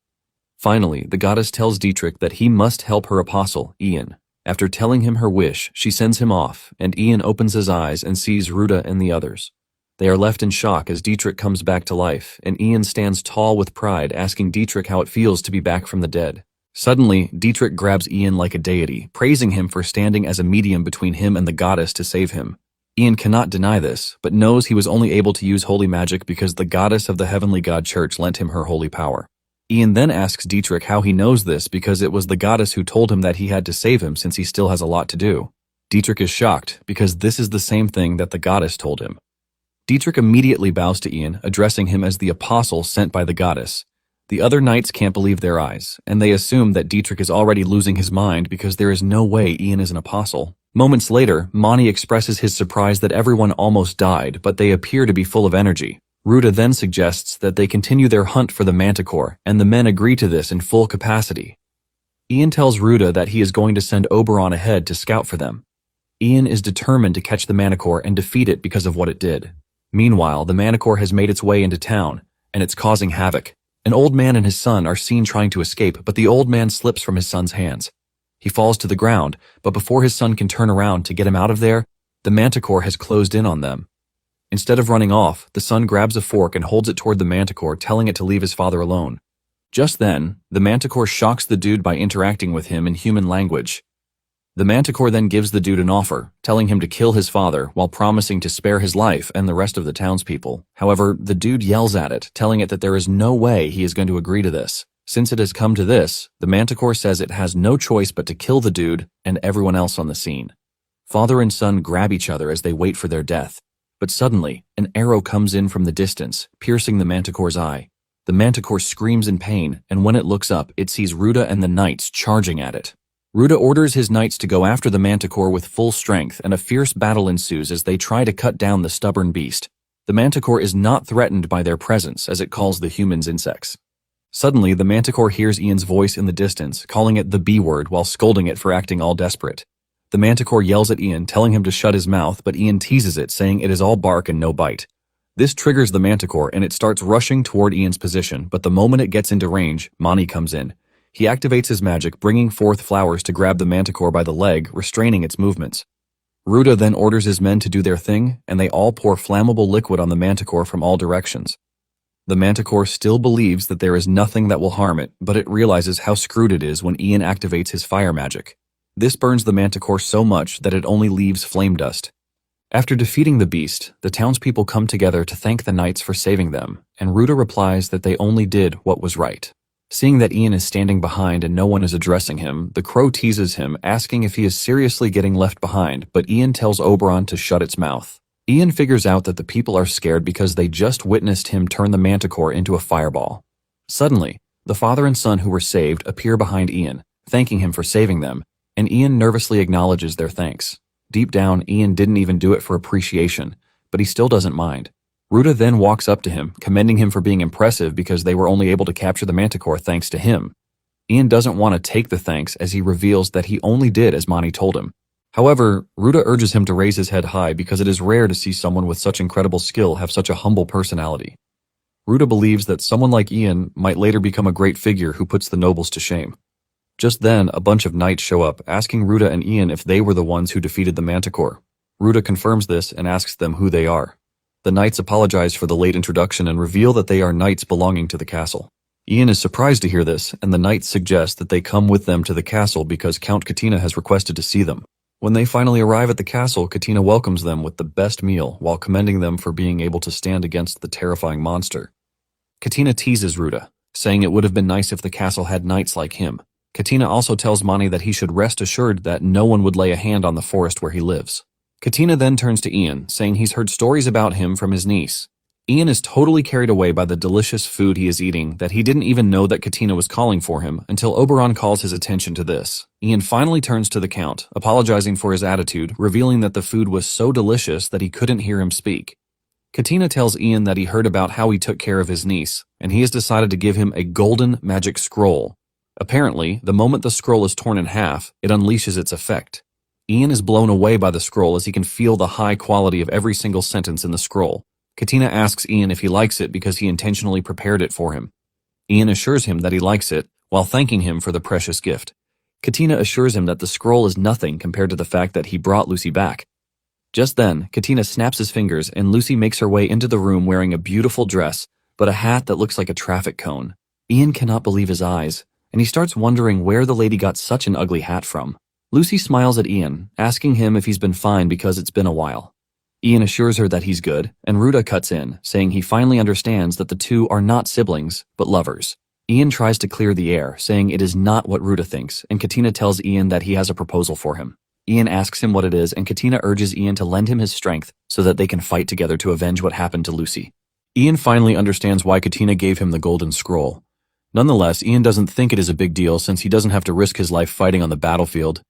[SPEAKER 1] Finally, the goddess tells Dietrich that he must help her apostle, Ian. After telling him her wish, she sends him off, and Ian opens his eyes and sees Ruta and the others. They are left in shock as Dietrich comes back to life, and Ian stands tall with pride, asking Dietrich how it feels to be back from the dead. Suddenly, Dietrich grabs Ian like a deity, praising him for standing as a medium between him and the goddess to save him. Ian cannot deny this, but knows he was only able to use holy magic because the goddess of the Heavenly God Church lent him her holy power. Ian then asks Dietrich how he knows this because it was the goddess who told him that he had to save him since he still has a lot to do. Dietrich is shocked because this is the same thing that the goddess told him. Dietrich immediately bows to Ian, addressing him as the apostle sent by the goddess. The other knights can't believe their eyes, and they assume that Dietrich is already losing his mind because there is no way Ian is an apostle. Moments later, Mani expresses his surprise that everyone almost died, but they appear to be full of energy. Ruta then suggests that they continue their hunt for the manticore, and the men agree to this in full capacity. Ian tells Ruta that he is going to send Oberon ahead to scout for them. Ian is determined to catch the manticore and defeat it because of what it did. Meanwhile, the manticore has made its way into town, and it's causing havoc. An old man and his son are seen trying to escape, but the old man slips from his son's hands. He falls to the ground, but before his son can turn around to get him out of there, the manticore has closed in on them. Instead of running off, the son grabs a fork and holds it toward the manticore, telling it to leave his father alone. Just then, the manticore shocks the dude by interacting with him in human language. The manticore then gives the dude an offer, telling him to kill his father while promising to spare his life and the rest of the townspeople. However, the dude yells at it, telling it that there is no way he is going to agree to this. Since it has come to this, the manticore says it has no choice but to kill the dude and everyone else on the scene. Father and son grab each other as they wait for their death. But suddenly, an arrow comes in from the distance, piercing the manticore's eye. The manticore screams in pain, and when it looks up, it sees Ruta and the knights charging at it. Ruta orders his knights to go after the manticore with full strength, and a fierce battle ensues as they try to cut down the stubborn beast. The manticore is not threatened by their presence, as it calls the humans insects. Suddenly, the manticore hears Ian's voice in the distance, calling it the B-word while scolding it for acting all desperate. The manticore yells at Ian, telling him to shut his mouth, but Ian teases it, saying it is all bark and no bite. This triggers the manticore, and it starts rushing toward Ian's position, but the moment it gets into range, Mani comes in. He activates his magic, bringing forth flowers to grab the manticore by the leg, restraining its movements. Ruta then orders his men to do their thing, and they all pour flammable liquid on the manticore from all directions. The manticore still believes that there is nothing that will harm it, but it realizes how screwed it is when Ian activates his fire magic. This burns the manticore so much that it only leaves flame dust. After defeating the beast, the townspeople come together to thank the knights for saving them, and Ruta replies that they only did what was right. Seeing that Ian is standing behind and no one is addressing him, the crow teases him, asking if he is seriously getting left behind, but Ian tells Oberon to shut its mouth. Ian figures out that the people are scared because they just witnessed him turn the manticore into a fireball. Suddenly, the father and son who were saved appear behind Ian, thanking him for saving them, and Ian nervously acknowledges their thanks. Deep down, Ian didn't even do it for appreciation, but he still doesn't mind. Ruta then walks up to him, commending him for being impressive because they were only able to capture the manticore thanks to him. Ian doesn't want to take the thanks as he reveals that he only did as Mani told him. However, Ruta urges him to raise his head high because it is rare to see someone with such incredible skill have such a humble personality. Ruta believes that someone like Ian might later become a great figure who puts the nobles to shame. Just then, a bunch of knights show up, asking Ruta and Ian if they were the ones who defeated the manticore. Ruta confirms this and asks them who they are. The knights apologize for the late introduction and reveal that they are knights belonging to the castle. Ian is surprised to hear this, and the knights suggest that they come with them to the castle because Count Katina has requested to see them. When they finally arrive at the castle, Katina welcomes them with the best meal while commending them for being able to stand against the terrifying monster. Katina teases Ruda, saying it would have been nice if the castle had knights like him. Katina also tells Mani that he should rest assured that no one would lay a hand on the forest where he lives. Katina then turns to Ian, saying he's heard stories about him from his niece. Ian is totally carried away by the delicious food he is eating that he didn't even know that Katina was calling for him until Oberon calls his attention to this. Ian finally turns to the Count, apologizing for his attitude, revealing that the food was so delicious that he couldn't hear him speak. Katina tells Ian that he heard about how he took care of his niece, and he has decided to give him a golden magic scroll. Apparently, the moment the scroll is torn in half, it unleashes its effect. Ian is blown away by the scroll as he can feel the high quality of every single sentence in the scroll. Katina asks Ian if he likes it because he intentionally prepared it for him. Ian assures him that he likes it, while thanking him for the precious gift. Katina assures him that the scroll is nothing compared to the fact that he brought Lucy back. Just then, Katina snaps his fingers and Lucy makes her way into the room wearing a beautiful dress, but a hat that looks like a traffic cone. Ian cannot believe his eyes, and he starts wondering where the lady got such an ugly hat from. Lucy smiles at Ian, asking him if he's been fine because it's been a while. Ian assures her that he's good, and Ruda cuts in, saying he finally understands that the two are not siblings, but lovers. Ian tries to clear the air, saying it is not what Ruda thinks, and Katina tells Ian that he has a proposal for him. Ian asks him what it is, and Katina urges Ian to lend him his strength so that they can fight together to avenge what happened to Lucy. Ian finally understands why Katina gave him the golden scroll. Nonetheless, Ian doesn't think it is a big deal since he doesn't have to risk his life fighting on the battlefield.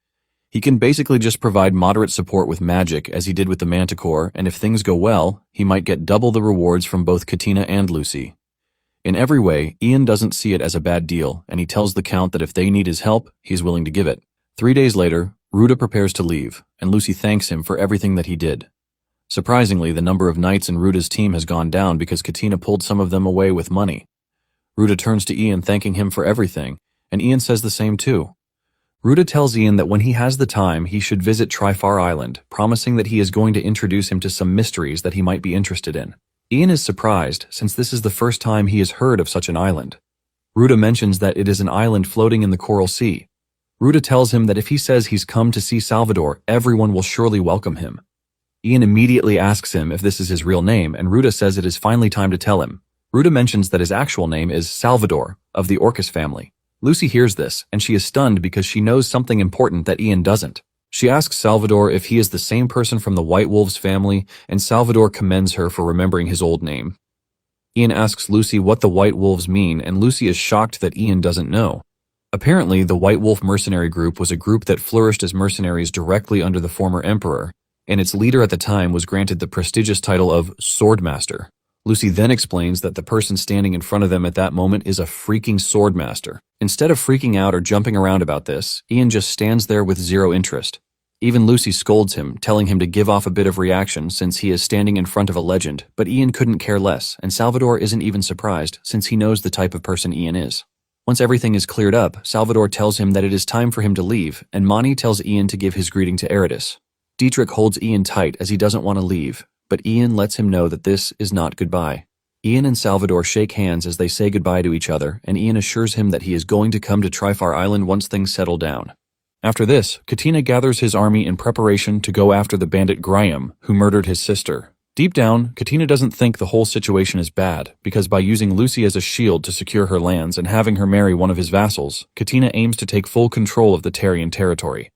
[SPEAKER 1] He can basically just provide moderate support with magic as he did with the Manticore, and if things go well, he might get double the rewards from both Katina and Lucy. In every way, Ian doesn't see it as a bad deal, and he tells the Count that if they need his help, he's willing to give it. 3 days later, Ruda prepares to leave, and Lucy thanks him for everything that he did. Surprisingly, the number of knights in Ruda's team has gone down because Katina pulled some of them away with money. Ruda turns to Ian thanking him for everything, and Ian says the same too. Ruda tells Ian that when he has the time, he should visit Trifar Island, promising that he is going to introduce him to some mysteries that he might be interested in. Ian is surprised, since this is the first time he has heard of such an island. Ruda mentions that it is an island floating in the Coral Sea. Ruda tells him that if he says he's come to see Salvador, everyone will surely welcome him. Ian immediately asks him if this is his real name, and Ruda says it is finally time to tell him. Ruda mentions that his actual name is Salvador, of the Orcus family. Lucy hears this, and she is stunned because she knows something important that Ian doesn't. She asks Salvador if he is the same person from the White Wolves family, and Salvador commends her for remembering his old name. Ian asks Lucy what the White Wolves mean, and Lucy is shocked that Ian doesn't know. Apparently, the White Wolf mercenary group was a group that flourished as mercenaries directly under the former emperor, and its leader at the time was granted the prestigious title of Swordmaster. Lucy then explains that the person standing in front of them at that moment is a freaking swordmaster. Instead of freaking out or jumping around about this, Ian just stands there with zero interest. Even Lucy scolds him, telling him to give off a bit of reaction since he is standing in front of a legend, but Ian couldn't care less, and Salvador isn't even surprised since he knows the type of person Ian is. Once everything is cleared up, Salvador tells him that it is time for him to leave, and Mani tells Ian to give his greeting to Eritis. Dietrich holds Ian tight as he doesn't want to leave, but Ian lets him know that this is not goodbye. Ian and Salvador shake hands as they say goodbye to each other, and Ian assures him that he is going to come to Trifar Island once things settle down. After this, Katina gathers his army in preparation to go after the bandit Graham, who murdered his sister. Deep down, Katina doesn't think the whole situation is bad, because by using Lucy as a shield to secure her lands and having her marry one of his vassals, Katina aims to take full control of the Terrian territory.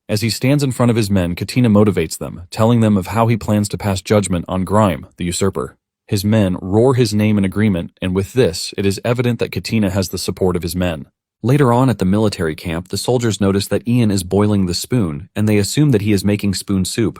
[SPEAKER 1] As he stands in front of his men, Katina motivates them, telling them of how he plans to pass judgment on Grime, the usurper. His men roar his name in agreement, and with this, it is evident that Katina has the support of his men. Later on at the military camp, the soldiers notice that Ian is boiling the spoon, and they assume that he is making spoon soup.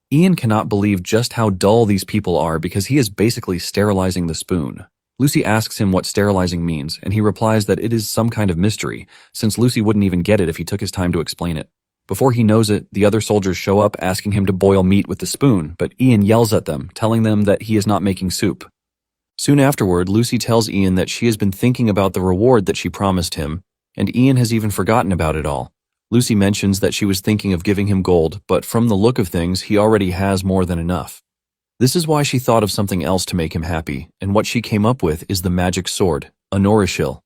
[SPEAKER 1] Ian cannot believe just how dull these people are because he is basically sterilizing the spoon. Lucy asks him what sterilizing means, and he replies that it is some kind of mystery, since Lucy wouldn't even get it if he took his time to explain it. Before he knows it, the other soldiers show up asking him to boil meat with the spoon, but Ian yells at them, telling them that he is not making soup. Soon afterward, Lucy tells Ian that she has been thinking about the reward that she promised him, and Ian has even forgotten about it all. Lucy mentions that she was thinking of giving him gold, but from the look of things, he already has more than enough. This is why she thought of something else to make him happy, and what she came up with is the magic sword, a Norishil.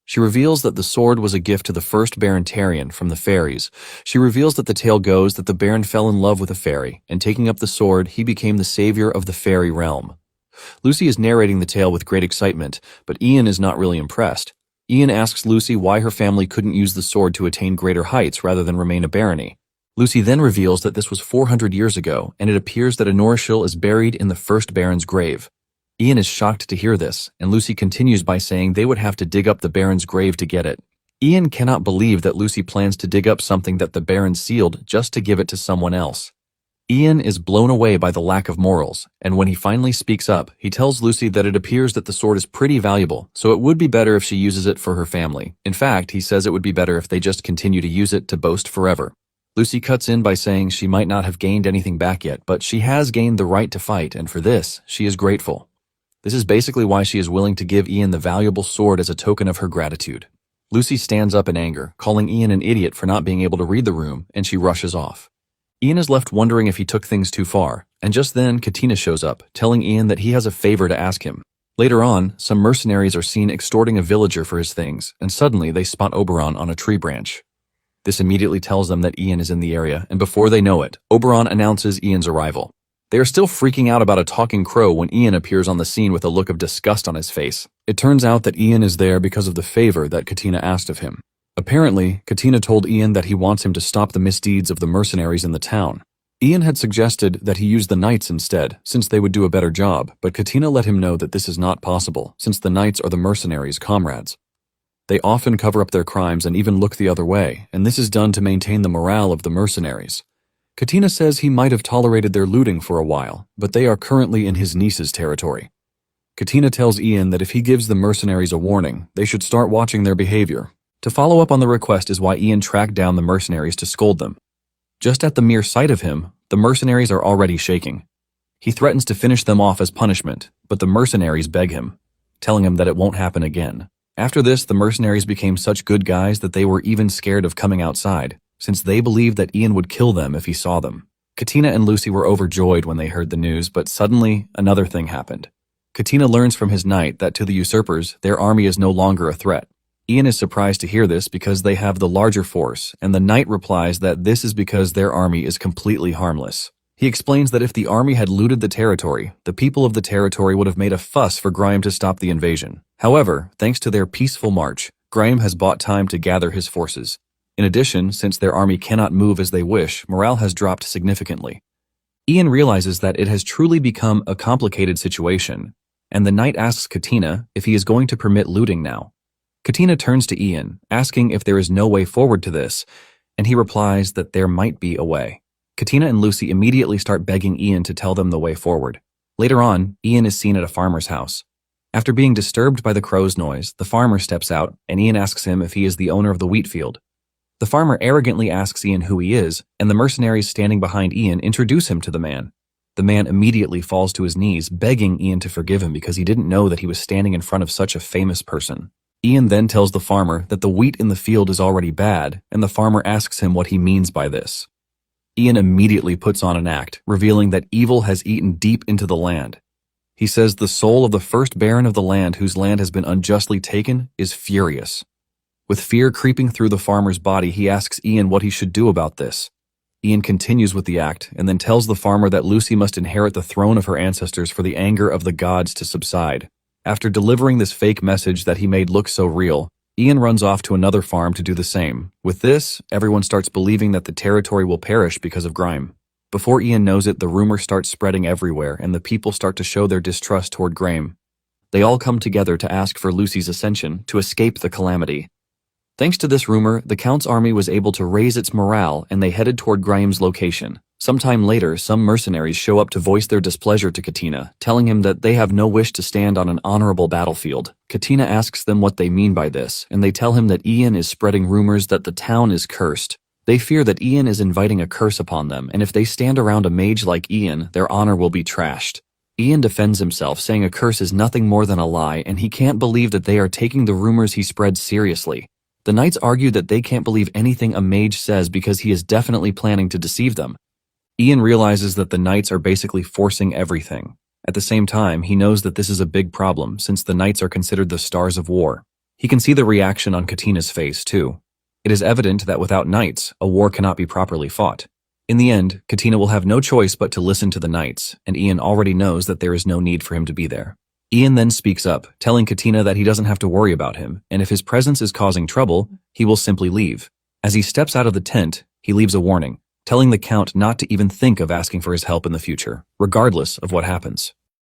[SPEAKER 1] She reveals that the sword was a gift to the first Baron Tarion from the fairies. She reveals that the tale goes that the Baron fell in love with a fairy, and taking up the sword, he became the savior of the fairy realm. Lucy is narrating the tale with great excitement, but Ian is not really impressed. Ian asks Lucy why her family couldn't use the sword to attain greater heights rather than remain a barony. Lucy then reveals that this was 400 years ago, and it appears that Anorishil is buried in the first Baron's grave. Ian is shocked to hear this, and Lucy continues by saying they would have to dig up the Baron's grave to get it. Ian cannot believe that Lucy plans to dig up something that the Baron sealed just to give it to someone else. Ian is blown away by the lack of morals, and when he finally speaks up, he tells Lucy that it appears that the sword is pretty valuable, so it would be better if she uses it for her family. In fact, he says it would be better if they just continue to use it to boast forever. Lucy cuts in by saying she might not have gained anything back yet, but she has gained the right to fight, and for this, she is grateful. This is basically why she is willing to give Ian the valuable sword as a token of her gratitude. Lucy stands up in anger, calling Ian an idiot for not being able to read the room, and she rushes off. Ian is left wondering if he took things too far, and just then Katina shows up, telling Ian that he has a favor to ask him. Later on, some mercenaries are seen extorting a villager for his things, and suddenly they spot Oberon on a tree branch. This immediately tells them that Ian is in the area, and before they know it, Oberon announces Ian's arrival. They are still freaking out about a talking crow when Ian appears on the scene with a look of disgust on his face. It turns out that Ian is there because of the favor that Katina asked of him. Apparently, Katina told Ian that he wants him to stop the misdeeds of the mercenaries in the town. Ian had suggested that he use the knights instead, since they would do a better job, but Katina let him know that this is not possible, since the knights are the mercenaries' comrades. They often cover up their crimes and even look the other way, and this is done to maintain the morale of the mercenaries. Katina says he might have tolerated their looting for a while, but they are currently in his niece's territory. Katina tells Ian that if he gives the mercenaries a warning, they should start watching their behavior. To follow up on the request is why Ian tracked down the mercenaries to scold them. Just at the mere sight of him, the mercenaries are already shaking. He threatens to finish them off as punishment, but the mercenaries beg him, telling him that it won't happen again. After this, the mercenaries became such good guys that they were even scared of coming outside, since they believed that Ian would kill them if he saw them. Katina and Lucy were overjoyed when they heard the news, but suddenly, another thing happened. Katina learns from his knight that to the usurpers, their army is no longer a threat. Ian is surprised to hear this because they have the larger force, and the knight replies that this is because their army is completely harmless. He explains that if the army had looted the territory, the people of the territory would have made a fuss for Grime to stop the invasion. However, thanks to their peaceful march, Grime has bought time to gather his forces. In addition, since their army cannot move as they wish, morale has dropped significantly. Ian realizes that it has truly become a complicated situation, and the knight asks Katina if he is going to permit looting now. Katina turns to Ian, asking if there is no way forward to this, and he replies that there might be a way. Katina and Lucy immediately start begging Ian to tell them the way forward. Later on, Ian is seen at a farmer's house. After being disturbed by the crow's noise, the farmer steps out, and Ian asks him if he is the owner of the wheat field. The farmer arrogantly asks Ian who he is, and the mercenaries standing behind Ian introduce him to the man. The man immediately falls to his knees, begging Ian to forgive him because he didn't know that he was standing in front of such a famous person. Ian then tells the farmer that the wheat in the field is already bad, and the farmer asks him what he means by this. Ian immediately puts on an act, revealing that evil has eaten deep into the land. He says the soul of the first baron of the land whose land has been unjustly taken is furious. With fear creeping through the farmer's body, he asks Ian what he should do about this. Ian continues with the act, and then tells the farmer that Lucy must inherit the throne of her ancestors for the anger of the gods to subside. After delivering this fake message that he made look so real, Ian runs off to another farm to do the same. With this, everyone starts believing that the territory will perish because of Grime. Before Ian knows it, the rumor starts spreading everywhere, and the people start to show their distrust toward Grime. They all come together to ask for Lucy's ascension, to escape the calamity. Thanks to this rumor, the Count's army was able to raise its morale, and they headed toward Grime's location. Sometime later, some mercenaries show up to voice their displeasure to Katina, telling him that they have no wish to stand on an honorable battlefield. Katina asks them what they mean by this, and they tell him that Ian is spreading rumors that the town is cursed. They fear that Ian is inviting a curse upon them, and if they stand around a mage like Ian, their honor will be trashed. Ian defends himself, saying a curse is nothing more than a lie, and he can't believe that they are taking the rumors he spread seriously. The knights argue that they can't believe anything a mage says because he is definitely planning to deceive them. Ian realizes that the knights are basically forcing everything. At the same time, he knows that this is a big problem since the knights are considered the stars of war. He can see the reaction on Katina's face, too. It is evident that without knights, a war cannot be properly fought. In the end, Katina will have no choice but to listen to the knights, and Ian already knows that there is no need for him to be there. Ian then speaks up, telling Katina that he doesn't have to worry about him, and if his presence is causing trouble, he will simply leave. As he steps out of the tent, he leaves a warning, telling the Count not to even think of asking for his help in the future, regardless of what happens.